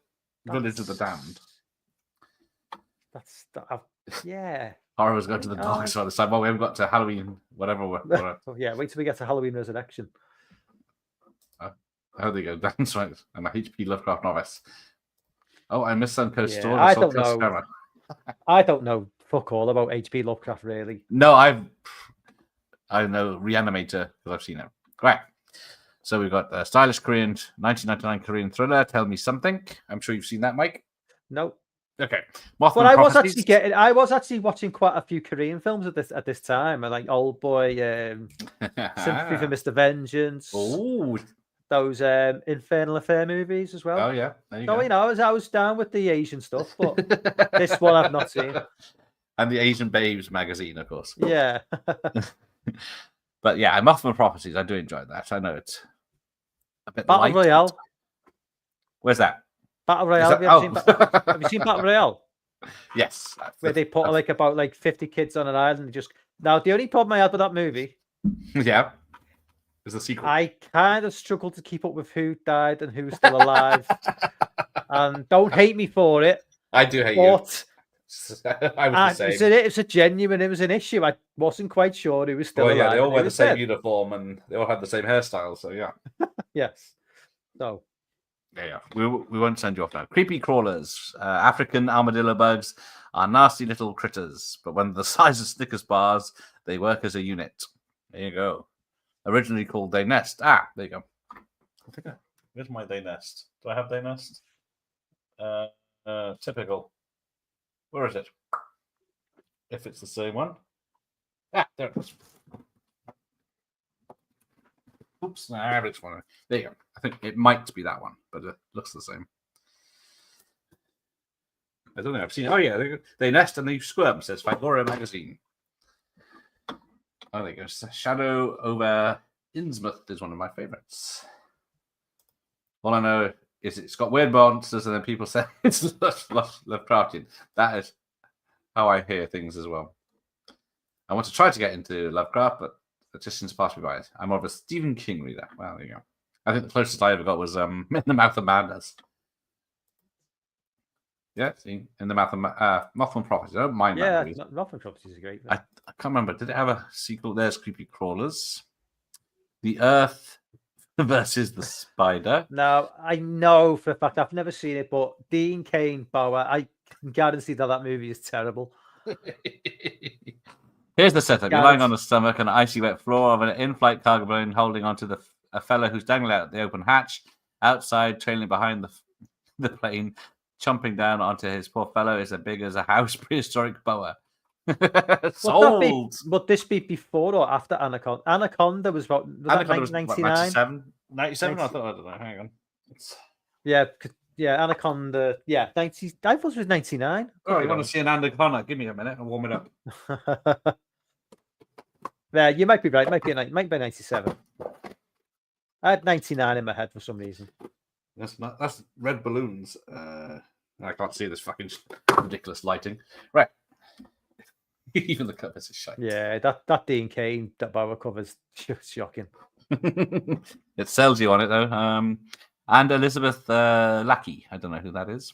Village of the Damned? Yeah. Horror was going to the dark side of the side. Well, we haven't got to Halloween, whatever. Yeah, wait till we get to Halloween Resurrection. How they go? That's right. I'm a H.P. Lovecraft novice. Oh, I missed Suncoast Store. I don't know. I don't know fuck all about H.P. Lovecraft, really. No, I know Reanimator because I've seen it. Right. So we've got a stylish Korean 1999 Korean thriller. Tell me something. I'm sure you've seen that, Mike. No. Okay. But I was actually watching quite a few Korean films at this time, like Old Boy, Sympathy for Mr. Vengeance. Oh. Those Infernal Affair movies as well. Oh yeah. So I was down with the Asian stuff, but this one I've not seen. And the Asian Babes magazine, of course. Yeah. But yeah, Mothman Prophecies. I do enjoy that. I know it's a bit Battle Royale. Where's that? Battle Royale. Have you seen Battle Royale? Yes. Where they put about 50 kids on an island. Now the only problem I had with that movie. Yeah. Is the sequel. I kind of struggled to keep up with who died and who's still alive. And don't hate me for it. I do hate you. I was the same. It was an issue. I wasn't quite sure who was still alive. Yeah, they all wear the same uniform and they all had the same hairstyle. So yeah. Yes. So. Yeah. We won't send you off now. Creepy crawlers, African armadillo bugs are nasty little critters, but when the size of Snickers bars, they work as a unit. There you go. Originally called Day Nest. There you go. Where's my Day Nest? Do I have Day Nest? Typical. Where is it? If it's the same one. There it is. Oops, no, I have it one. There you go. I think it might be that one, but it looks the same. I don't think I've seen it. Oh, yeah. They nest and they squirm, says Fangoria magazine. Oh, there you go. Shadow over Innsmouth is one of my favorites. All I know is it's got weird monsters, and then people say it's Lovecraftian. That is how I hear things as well. I want to try to get into Lovecraft, but it just seems to pass me by. I'm more of a Stephen King reader. Well, there you go. I think the closest I ever got was In the Mouth of Madness. Yeah, see, In the Mouth of Mothman Prophecies. I don't mind that movie. Mothman Prophecies is great. I can't remember. Did it have a sequel? There's Creepy Crawlers. The Earth versus the Spider. Now, I know for a fact, I've never seen it, but Dean Cain Bauer, I can guarantee that movie is terrible. Here's the setup. You're lying on the stomach on an icy wet floor of an in-flight cargo plane holding onto a fella who's dangling out the open hatch. Outside, trailing behind the plane, chomping down onto his poor fellow is as big as a house prehistoric boa. Sold. Would this be before or after Anaconda? Anaconda was about 1999? 97? I don't know. Hang on. Yeah, Anaconda. Yeah, 90. I thought it was 99. Oh, you want to see an Anaconda? Give me a minute. I'll warm it up. Yeah, you might be right. It might be 97. I had 99 in my head for some reason. That's red balloons. I can't see this fucking ridiculous lighting. Right. Even the covers are shite. Yeah, that Dean Cain that Bauer cover's shocking. It sells you on it though. And Elizabeth Lackey. I don't know who that is.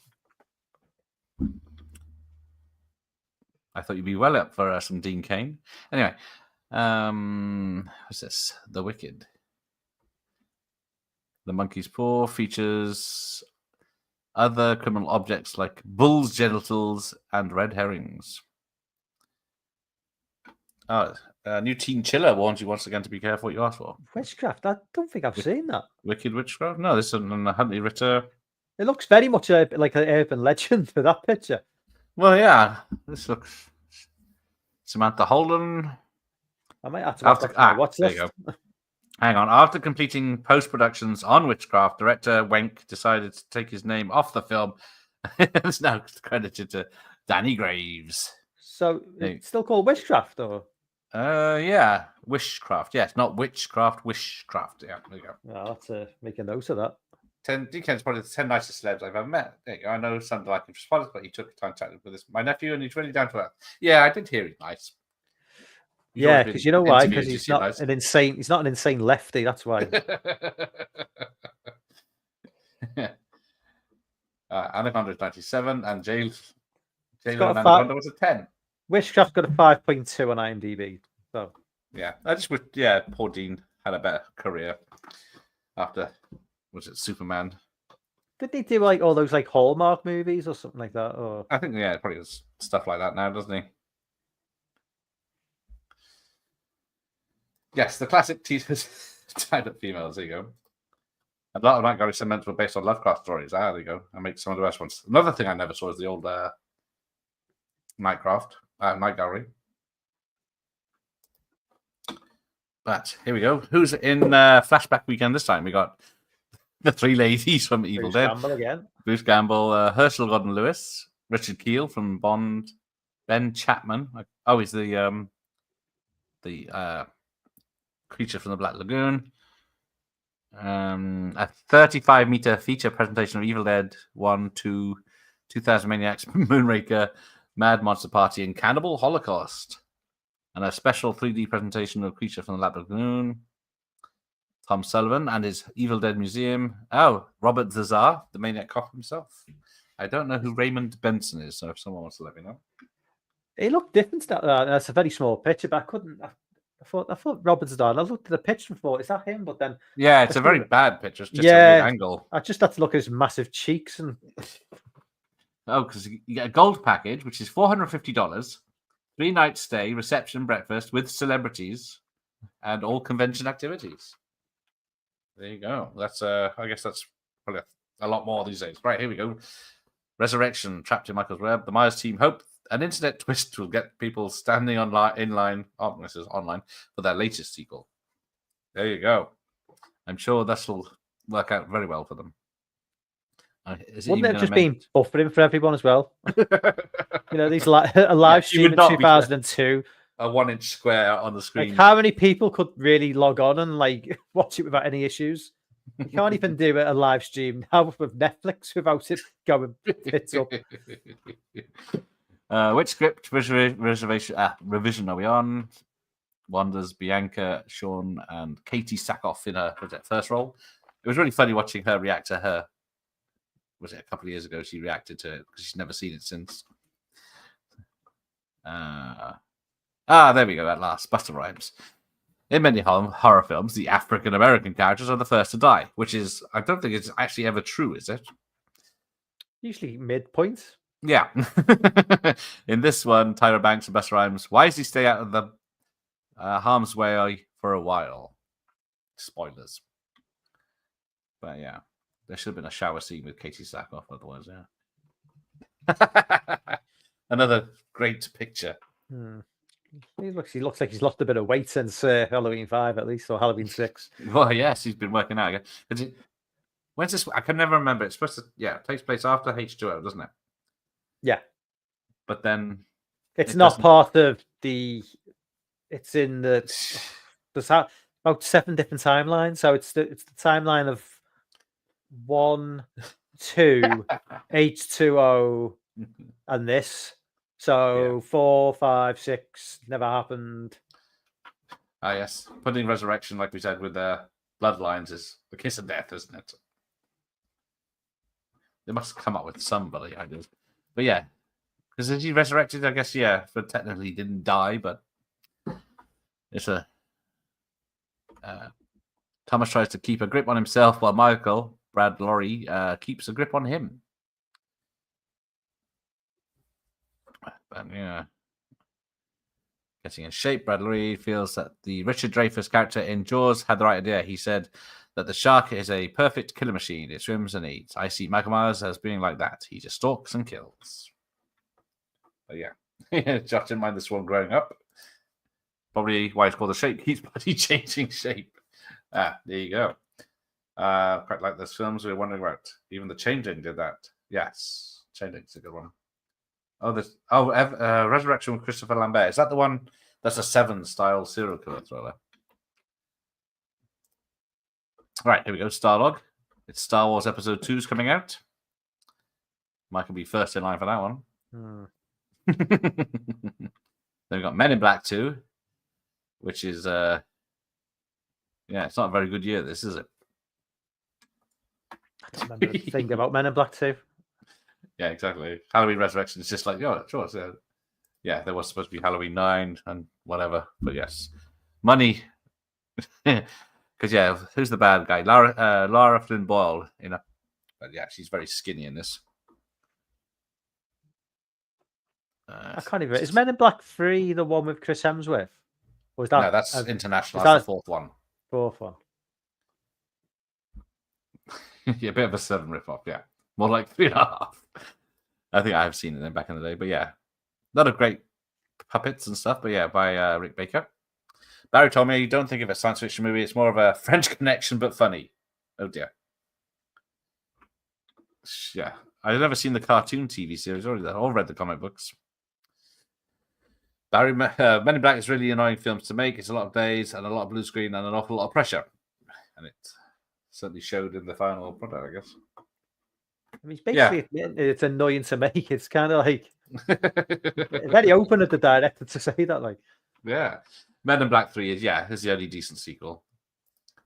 I thought you'd be well up for some Dean Cain. Anyway, what's this? The Wicked. The Monkey's Paw features other criminal objects like bull's genitals and red herrings. Oh, new teen chiller warns you once again to be careful what you ask for. Witchcraft? I don't think I've seen that. Wicked Witchcraft? No, this is a Huntley Ritter. It looks very much like an urban legend for that picture. Well, yeah. This looks Samantha Holden. I might have to watch that for my watch there list. you go. Hang on. After completing post-productions on Witchcraft, director Wenk decided to take his name off the film. It's now credited to Danny Graves. So it's still called Witchcraft, or? Yeah, Wishcraft. Yes, not Witchcraft, Wishcraft. Yeah, there you go. Well, I'll have to make a note of that. DK's probably the 10 nicest celebs I've ever met. There you go. I know some like him for spoilers, but he took time to chat with my nephew, and he's really down to earth. Yeah, I did hear he's nice. Yeah, because you know why? Because he's not an insane. He's not an insane lefty. That's why. Anaconda's 97, and Jalen Anaconda was a 10. Witchcraft's got a 5.2 on IMDb. So yeah, poor Dean had a better career after. Was it Superman? Did they do like all those like Hallmark movies or something like that? Or I think it probably was stuff like that now, doesn't he? Yes, the classic tied-up females. There you go. A lot of Night Gallery segments were based on Lovecraft stories. There you go. I make some of the best ones. Another thing I never saw is the old Night Gallery. But here we go. Who's in flashback weekend this time? We got the three ladies from Evil Dead. Campbell again. Bruce Campbell, Herschel Gordon Lewis, Richard Keel from Bond, Ben Chapman. Oh, he's the creature from the Black Lagoon. A 35-meter feature presentation of Evil Dead 1, 2, 2000 Maniacs, Moonraker, Mad Monster Party, and Cannibal Holocaust. And a special 3D presentation of Creature from the Black Lagoon. Tom Sullivan and his Evil Dead Museum. Oh, Robert Zazar, the Maniac Cop himself. I don't know who Raymond Benson is, so if someone wants to let me know. He looked different. That's a very small picture, but I couldn't. I thought Robert's done. I looked at the picture and thought, is that him? But then, yeah, it's a very bad picture. It's just a weird angle. I just had to look at his massive cheeks and. Oh, because you get a gold package, which is $450, 3-night stay, reception, breakfast with celebrities, and all convention activities. There you go. That's I guess that's probably a lot more these days. Right, here we go. Resurrection, trapped in Michael's web. The Myers team hope an internet twist will get people standing in line. Oh, this is online for their latest sequel. There you go. I'm sure this will work out very well for them. Wouldn't it have just been buffering for everyone as well? These a live stream in 2002. A 1-inch square on the screen. Like, how many people could really log on and like watch it without any issues? You can't even do a live stream now with Netflix without it going bits up. Which script revision are we on? Wanda's Bianca, Sean, and Katie Sackhoff in her first role. It was really funny watching her react to her. Was it a couple of years ago? She reacted to it because she's never seen it since. There we go. At last, Busta Rhymes. In many horror films, the African American characters are the first to die, which is, I don't think it's actually ever true, is it? Usually midpoint. Yeah. In this one, Tyra Banks and Busta Rhymes wisely stay out of the harm's way for a while. Spoilers. But yeah, there should have been a shower scene with Katie Sackhoff, otherwise, yeah. Another great picture. He looks like he's lost a bit of weight since Halloween 5, at least, or Halloween 6. Well, yes, he's been working out. When's this? I can never remember. It's supposed to, it takes place after H2O, doesn't it? Yeah. But then... It's not part of the... It's in the... There's about 7 different timelines. So it's the timeline of 1, 2, H2O, and this. So 4, 5, 6 never happened. Ah, yes. Putting Resurrection, like we said, with Bloodlines is the kiss of death, isn't it? They must come up with somebody, I guess. But yeah, because is he resurrected? I guess, but technically he didn't die, but it's a... Thomas tries to keep a grip on himself while Michael, Brad Lorre, keeps a grip on him. But yeah, getting in shape, Brad Lorre feels that the Richard Dreyfuss character in Jaws had the right idea. He said that the shark is a perfect killer machine. It swims and eats. I see Michael Myers as being like that. He just stalks and kills. But yeah, Josh didn't mind this one growing up. Probably why it's called the shape. He's bloody changing shape. There you go. Quite like those films we were wondering about. Even The Changeling did that. Yes, Changeling's a good one. Resurrection with Christopher Lambert. Is that the one that's a Seven-style serial killer thriller? Right, here we go. Starlog. It's Star Wars Episode 2 is coming out. Mike will be first in line for that one. Then we've got Men in Black 2, which is, it's not a very good year, this, is it? I don't remember the thing about Men in Black 2. Yeah, exactly. Halloween Resurrection is just like, sure. So, yeah, there was supposed to be Halloween 9 and whatever. But yes, money. Because, who's the bad guy? Lara Flynn Boyle. But yeah, she's very skinny in this. I can't even. Is Men in Black 3 the one with Chris Hemsworth? Or is that, no, that's international. That's the fourth one. Fourth one. Yeah, a bit of a 7 rip-off, yeah. More like 3.5. I think I have seen it then back in the day. But yeah, a lot of great puppets and stuff. But yeah, by Rick Baker. Barry told me, you don't think of a science fiction movie. It's more of a French Connection, but funny. Oh, dear. Yeah. I've never seen the cartoon TV series or read the comic books. Barry, Men in Black is really annoying films to make. It's a lot of days and a lot of blue screen and an awful lot of pressure. And it certainly showed in the final product, I guess. I mean, it's annoying to make. It's kind of like very open at the director to say that. Like, yeah, Men in Black 3 is the only decent sequel.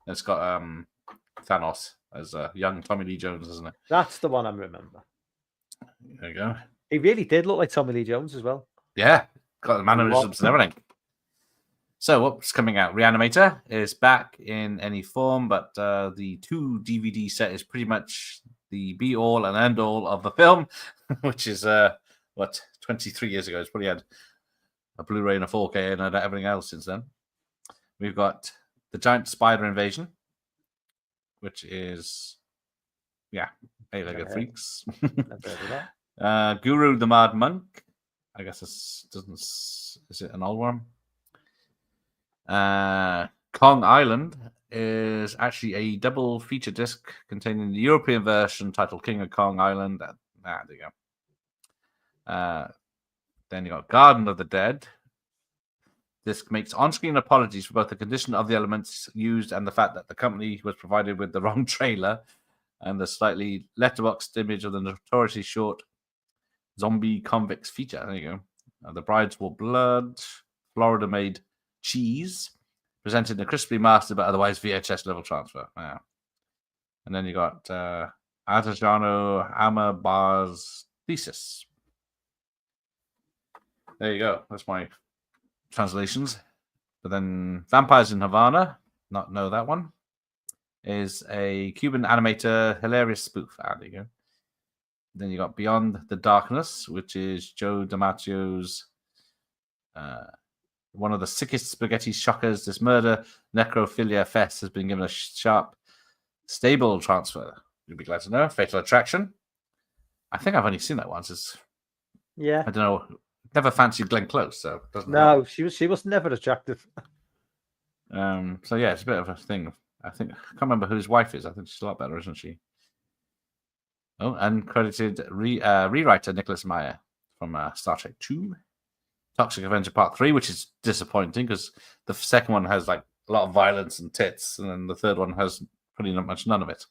And it's got Thanos as young Tommy Lee Jones, isn't it? That's the one I remember. There you go. He really did look like Tommy Lee Jones as well. Yeah, got the mannerisms and everything. So what's coming out? Reanimator is back in any form, but the 2 DVD set is pretty much the be-all and end-all of the film, which is, 23 years ago. It's probably had a Blu-ray and a 4K and everything else since then. We've got The Giant Spider Invasion, which is, eight-legged freaks. Guru the Mad Monk. I guess this is it an old one? Kong Island is actually a double feature disc containing the European version titled King of Kong Island. There you go. Then you got Garden of the Dead. This makes on-screen apologies for both the condition of the elements used and the fact that the company was provided with the wrong trailer and the slightly letterboxed image of the notoriously short zombie convicts feature. There you go. The Brides Wore Blood, Florida Made Cheese, presented in a crisply mastered but otherwise VHS level transfer. Yeah. And then you got Artigiano Hammer Bar's Thesis. There you go. That's my translations. But then Vampires in Havana, not know that one, is a Cuban animator hilarious spoof. There you go. Then you got Beyond the Darkness, which is Joe D'Amato's one of the sickest spaghetti shockers. This murder necrophilia fest has been given a sharp, stable transfer. You'll be glad to know. Fatal Attraction. I think I've only seen that once. I don't know. Never fancied Glenn Close, so it doesn't. No, she was never attractive. So yeah, it's a bit of a thing. I can't remember who his wife is. I think she's a lot better, isn't she? Oh, and credited rewriter Nicholas Meyer from Star Trek 2. Toxic Avenger Part 3, which is disappointing because the second one has like a lot of violence and tits, and then the third one has pretty much none of it.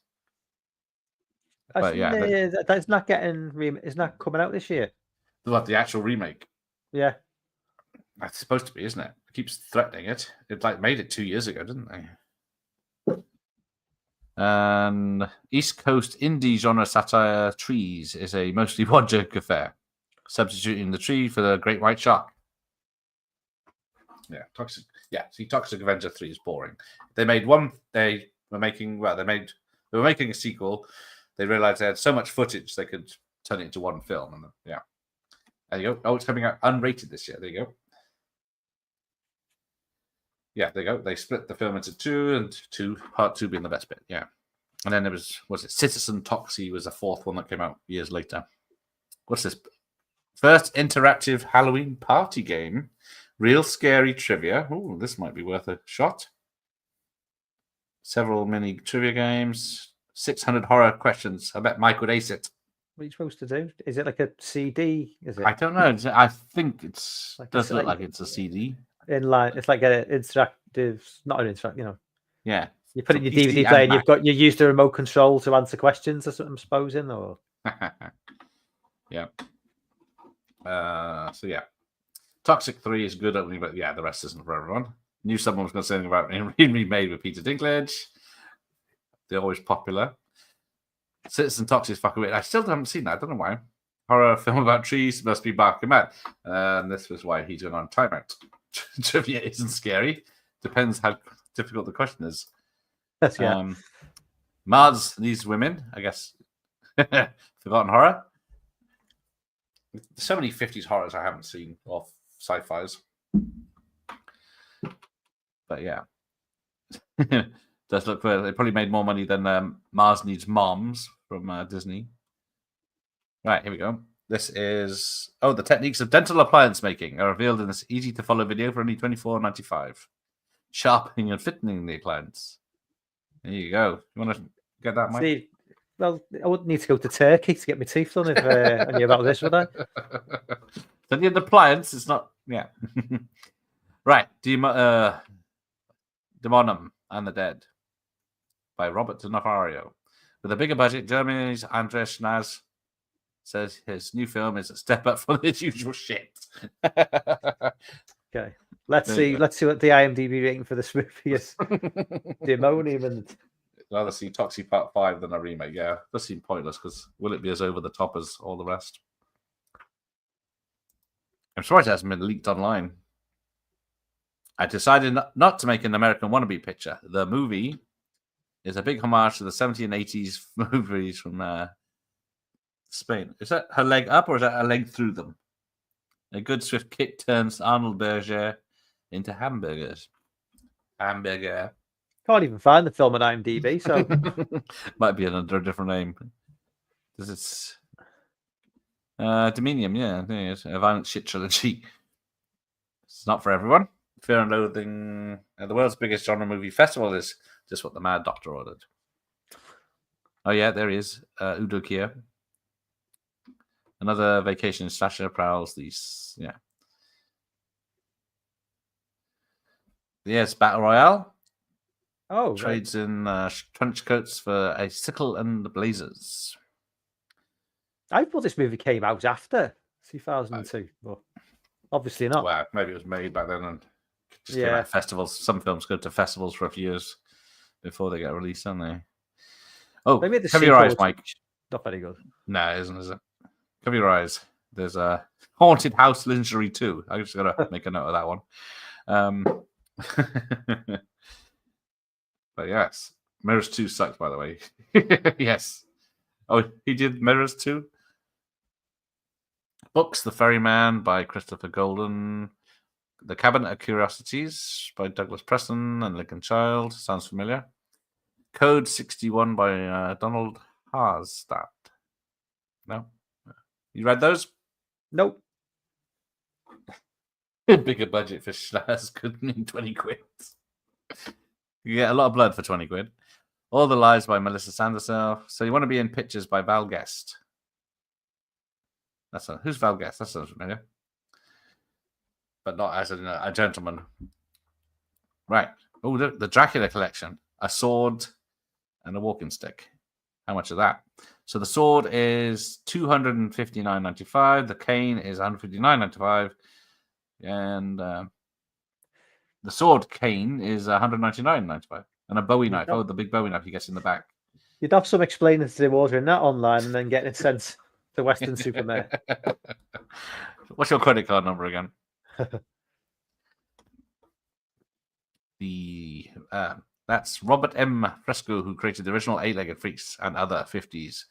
But yeah, that's not it's not coming out this year. What, the actual remake? Yeah, that's supposed to be, isn't it? It keeps threatening it. It made it 2 years ago, didn't they? And East Coast indie genre satire Trees is a mostly one joke affair, substituting the tree for the great white shark. Yeah, Toxic. Yeah, see, Toxic Avenger 3 is boring. They made one. They were making a sequel. They realized they had so much footage they could turn it into one film. And yeah, there you go. Oh, it's coming out unrated this year. There you go. Yeah, there you go. They split the film into two, and part 2 being the best bit. Yeah, and then there was it Citizen Toxie was the fourth one that came out years later. What's this? First interactive Halloween party game. Real scary trivia. Oh, this might be worth a shot. Several mini trivia games. 600 horror questions. I bet Mike would ace it. What are you supposed to do? Is it like a CD? Is it? I don't know. I think it's Like does look like it's a CD. Inline. It's like an interactive, not an interactive, Yeah. You put it in your DVD player and you use the remote control to answer questions or something, I'm supposing, or yeah. So yeah. Toxic 3 is good opening, but yeah, the rest isn't for everyone. Knew someone was going to say something about being remade with Peter Dinklage. They're always popular. Citizen Toxic is fucking weird. I still haven't seen that. I don't know why. Horror film about trees must be barking mad. And this was why he's going on timeout. Trivia isn't scary. Depends how difficult the question is. yeah. Mars, these women, I guess. Forgotten horror. So many 50s horrors I haven't seen, or sci-fis. But yeah. Does look good. They probably made more money than Mars Needs Moms from Disney. Right, here we go. This is... Oh, the techniques of dental appliance making are revealed in this easy-to-follow video for only $24.95. Sharpening and fitting the appliance. There you go. You want to get that, Mike? See, well, I wouldn't need to go to Turkey to get my teeth done if I knew about this, would I? So the appliance is not... Yeah. Right. Demonum and the Dead by Robert De Nafario. With a bigger budget, Germany's Andres Schnaz says his new film is a step up from his usual shit. Okay. Let's see what the IMDb rating for this movie is. Demonium and... I'd rather see Toxic Part 5 than a remake. Yeah, does seem pointless because will it be as over the top as all the rest? I'm surprised it hasn't been leaked online. I decided not to make an American wannabe picture. The movie is a big homage to the 70s and 80s movies from Spain. Is that her leg up or is that her leg through them? A good swift kick turns Arnold Berger into hamburgers. Hamburger. Can't even find the film on IMDb, so... Might be under a different name. Does it... Dominium, yeah. There it is. A violent shit trilogy. It's not for everyone. Fear and Loathing, the world's biggest genre movie festival, is just what the Mad Doctor ordered. Oh yeah, there he is. Udo Kier. Another vacation slasher prowls these. Yeah. Yes, Battle Royale. Oh, trades in trench coats for a sickle and blazers. I thought this movie came out after 2002, but obviously not. Well, maybe it was made back then and just came out at festivals. Some films go to festivals for a few years before they get released, don't they? Oh, cover your eyes, Mike. Not very good. No, it isn't, is it? Cover your eyes. There's a Haunted House Lingerie 2. I just got to make a note of that one. But yes, Mirrors 2 sucked, by the way. Yes. Oh, he did Mirrors 2? Books, The Ferryman by Christopher Golden. The Cabinet of Curiosities by Douglas Preston and Lincoln Child. Sounds familiar. Code 61 by Donald Harstadt. No? You read those? Nope. Bigger budget for Schnaz could mean 20 quid. You get a lot of blood for 20 quid. All the Lies by Melissa Sanderson. So You Want to Be in Pictures by Val Guest. Who's Val Guest? That sounds familiar. But not as a gentleman. Right. Oh, the Dracula collection. A sword and a walking stick. How much of that? So the sword is $259.95. The cane is $159.95. And the sword cane is $199.95. And a Bowie knife. Oh, the big Bowie knife he gets in the back. You'd have some explaining to do ordering that online and then getting it sent to Western Supermare. What's your credit card number again? That's Robert M. Fresco, who created the original Eight-Legged Freaks and other 50s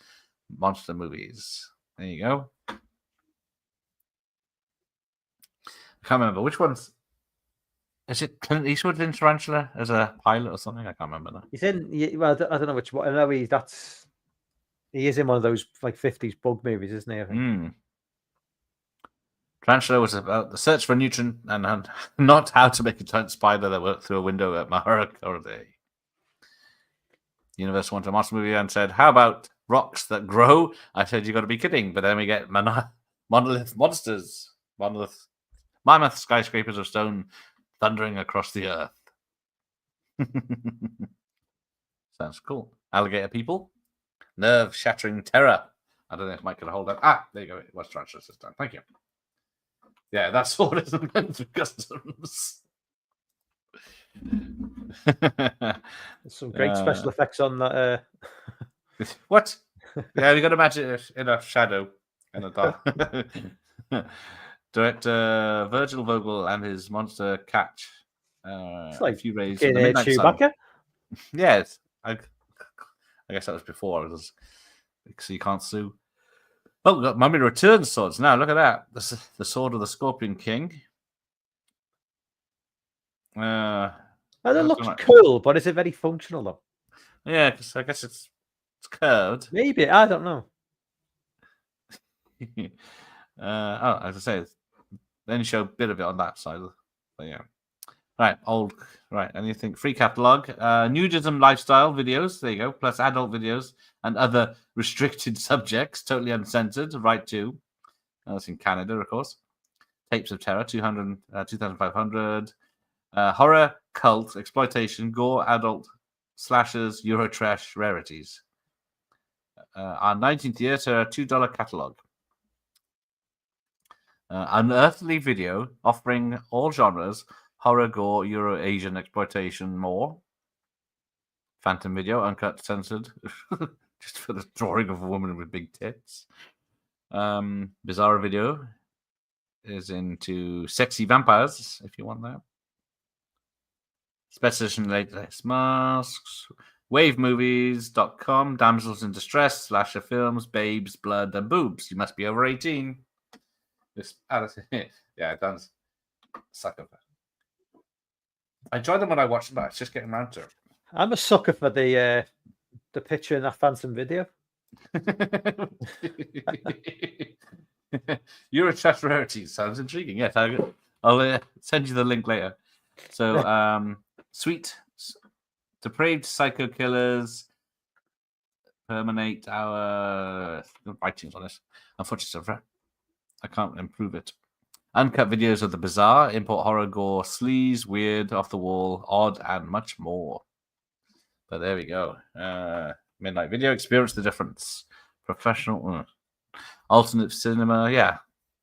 monster movies. There you go. I can't remember which one's. Is it Clint Eastwood in Tarantula as a pilot or something? I can't remember that. He's in. Well, I don't know which one. I know he is in one of those like 50s bug movies, isn't he? I think. Tarantula was about the search for a nutrient and not how to make a giant spider that worked through a window at Mahara Corday. Universe wanted a monster movie and said, how about rocks that grow? I said, you got to be kidding. But then we get monolith monsters. Mammoth skyscrapers of stone thundering across the earth. Sounds cool. Alligator people. Nerve-shattering terror. I don't know if Mike can hold that. There you go. It was Tarantula this time. Thank you. Yeah, that sword isn't meant for customs. There's some great special effects on that. What? Yeah, you got to imagine it in a shadow and a dark. Director Virgil Vogel and his monster catch. It's like a few rays in in the midnight Chewbacca. sun. Yes, I guess that was before. It was so you can't sue. Oh, we've got Mummy Returns swords now. Look at that. This is the sword of the Scorpion King. It looks cool, but is it very functional though? Yeah, because I guess it's curved. Maybe, I don't know. As I say, they only show a bit of it on that side. But yeah. Right, and you think free catalog, nudism lifestyle videos, there you go, plus adult videos and other restricted subjects, totally uncensored, right to. That's in Canada, of course. Tapes of Terror, 2,500. Horror, cult, exploitation, gore, adult, slashers, Eurotrash, rarities. Our 19th Theatre, $2 catalog. Unearthly video offering all genres, horror, gore, Euro, Asian, exploitation, more. Phantom video, uncut, censored, just for the drawing of a woman with big tits. Bizarre video is into sexy vampires, if you want that. Special latest masks. Wavemovies.com, damsels in distress, slasher films, babes, blood, and boobs. You must be over 18. Yeah, Dan's sucker for. I enjoyed them when I watched them, but it's just getting around to it. I'm a sucker for the picture in that Phantom video. Eurotrash rarities sounds intriguing. Yes, I'll send you the link later. So, sweet, depraved psycho killers permanate our writings on this. Unfortunately, I can't improve it. Uncut videos of the bizarre, import horror, gore, sleaze, weird, off the wall, odd, and much more. But there we go. Midnight video, experience the difference. Professional, alternate cinema, yeah.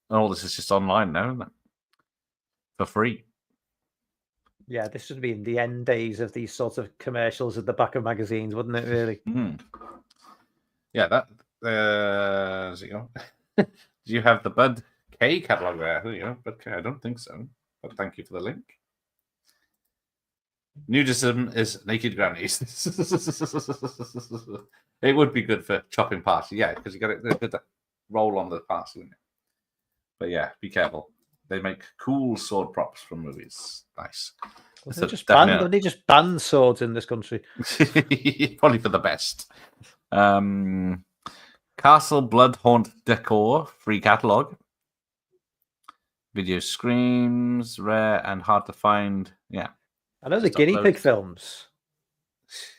And all this is just online now, isn't it? For free. Yeah, this would be in the end days of these sorts of commercials at the back of magazines, wouldn't it, really? Yeah, that, there you go. Do you have the Bud K catalog there? You know, Bud K, I don't think so. But thank you for the link. Nudism is naked grannies. It would be good for chopping parts, yeah, because you got to roll on the parts, wouldn't it? But yeah, be careful. They make cool sword props from movies. Nice. Well, they just banned swords in this country. Probably for the best. Castle Bloodhaunt Decor, free catalog. Video screams, rare and hard to find. Yeah. I know the guinea pig films.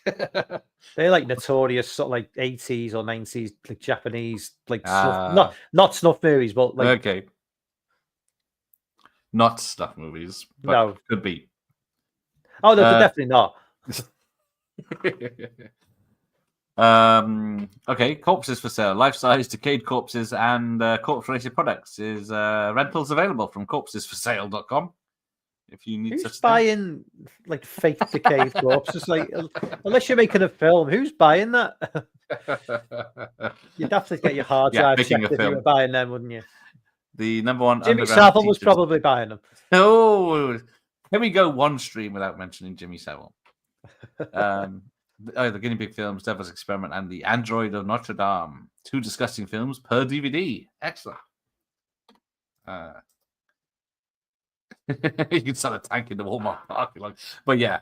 They're like notorious, sort of like 80s or 90s, like Japanese, like snuff, not snuff movies, but like okay. Not snuff movies, but no, could be. Oh, no, they're definitely not. Okay, corpses for sale, life-size decayed corpses and corpse-related products is rentals available from corpsesforsale.com. If you need who's buying like fake decayed corpses? Like, unless you're making a film, who's buying that? You'd have to get your hard drive checked if you were buying them, wouldn't you? The number one. Jimmy Savile was probably buying them. Oh, can we go one stream without mentioning Jimmy Savile? The Guinea Pig films, Devil's Experiment, and The Android of Notre Dame. 2 disgusting films per DVD. Excellent. You can sell a tank in the Walmart parking lot. But yeah,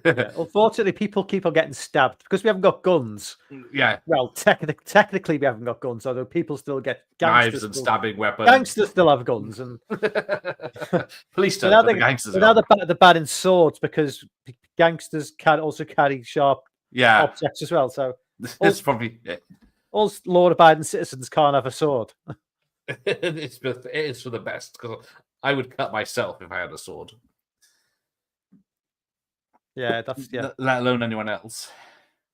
Yeah. Unfortunately, people keep on getting stabbed because we haven't got guns. Yeah. Well, technically, we haven't got guns, although people still get Knives and stabbing weapons. Gangsters still have guns, and police don't, but the gangsters. Now they're banning swords because gangsters can also carry sharp objects as well. So it's probably all law-abiding citizens can't have a sword. it is for the best because I would cut myself if I had a sword. Yeah, that's let alone anyone else.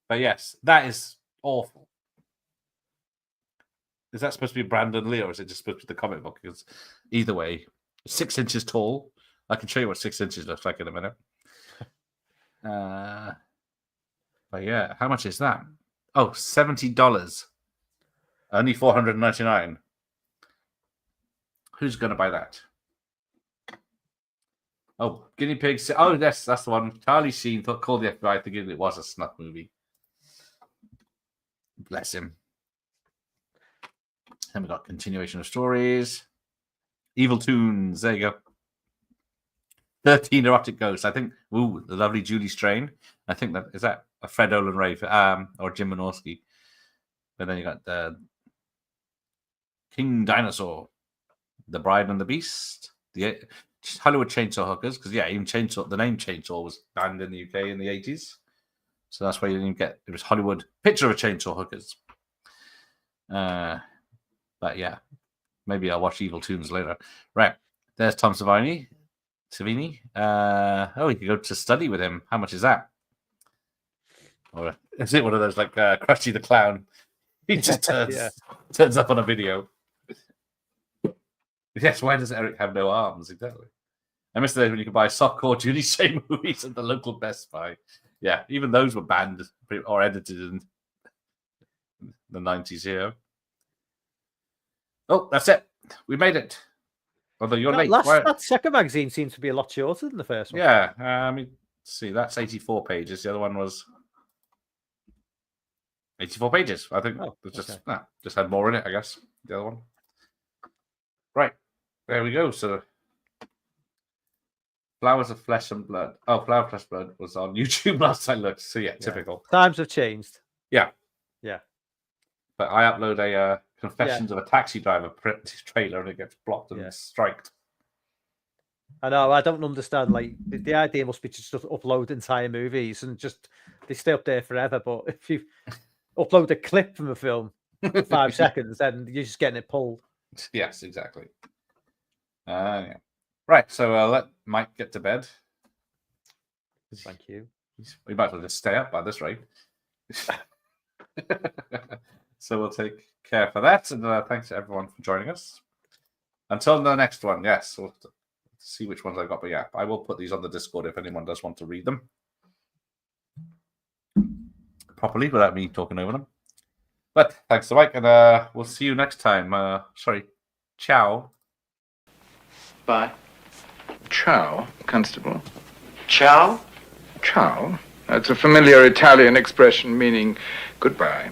But yes, that is awful. Is that supposed to be Brandon Lee, or is it just supposed to be the comic book? Because either way, 6 inches tall. I can show you what 6 inches looks like in a minute. But yeah, how much is that? Oh, $70. Only $499. Who's going to buy that? Oh, guinea pigs. Oh, yes, that's the one. Charlie Sheen called the FBI thinking it was a snuff movie. Bless him. Then we got continuation of stories. Evil Tunes. There you go. 13 erotic ghosts. I think. Ooh, the lovely Julie Strain. I think that is that a Fred Olen Ray or Jim Wynorski. But then you got King Dinosaur, The Bride and the Beast, the Hollywood Chainsaw Hookers. Because even the name Chainsaw was banned in the UK in the 80s. So that's why you didn't get it was Hollywood Picture of Chainsaw Hookers. But yeah, maybe I'll watch Evil Tunes later. Right, there's Tom Savini. We could go to study with him. How much is that? Or is it one of those like Krusty the Clown? He just turns up on a video. Yes, why does Eric have no arms? Exactly. I miss the days when you could buy softcore Julie Strain movies at the local Best Buy. Yeah, even those were banned or edited in the 90s here. Oh, that's it. We made it. Although you're late. That second magazine seems to be a lot shorter than the first one. Yeah, see, that's 84 pages. The other one was 84 pages. I think just had more in it, I guess. The other one. Right. There we go. So Flowers of Flesh and Blood. Oh, Flower of Flesh and Blood was on YouTube last I looked. So typical. Times have changed. Yeah. Yeah. But I upload a Confessions of a Taxi Driver trailer and it gets blocked and striked. I know. I don't understand. Like the idea must be just to upload entire movies and just they stay up there forever. But if you upload a clip from a film for 5 seconds, then you're just getting it pulled. Yes, exactly. Yeah. Right. So let Mike get to bed. Thank you. We might as well just stay up by this rate. So we'll take care for that. And thanks to everyone for joining us. Until the next one, yes. We'll see which ones I got. But yeah, I will put these on the Discord if anyone does want to read them properly without me talking over them. But thanks to Mike, and we'll see you next time. Ciao. Bye. Ciao, Constable. Ciao? Ciao. That's a familiar Italian expression meaning goodbye.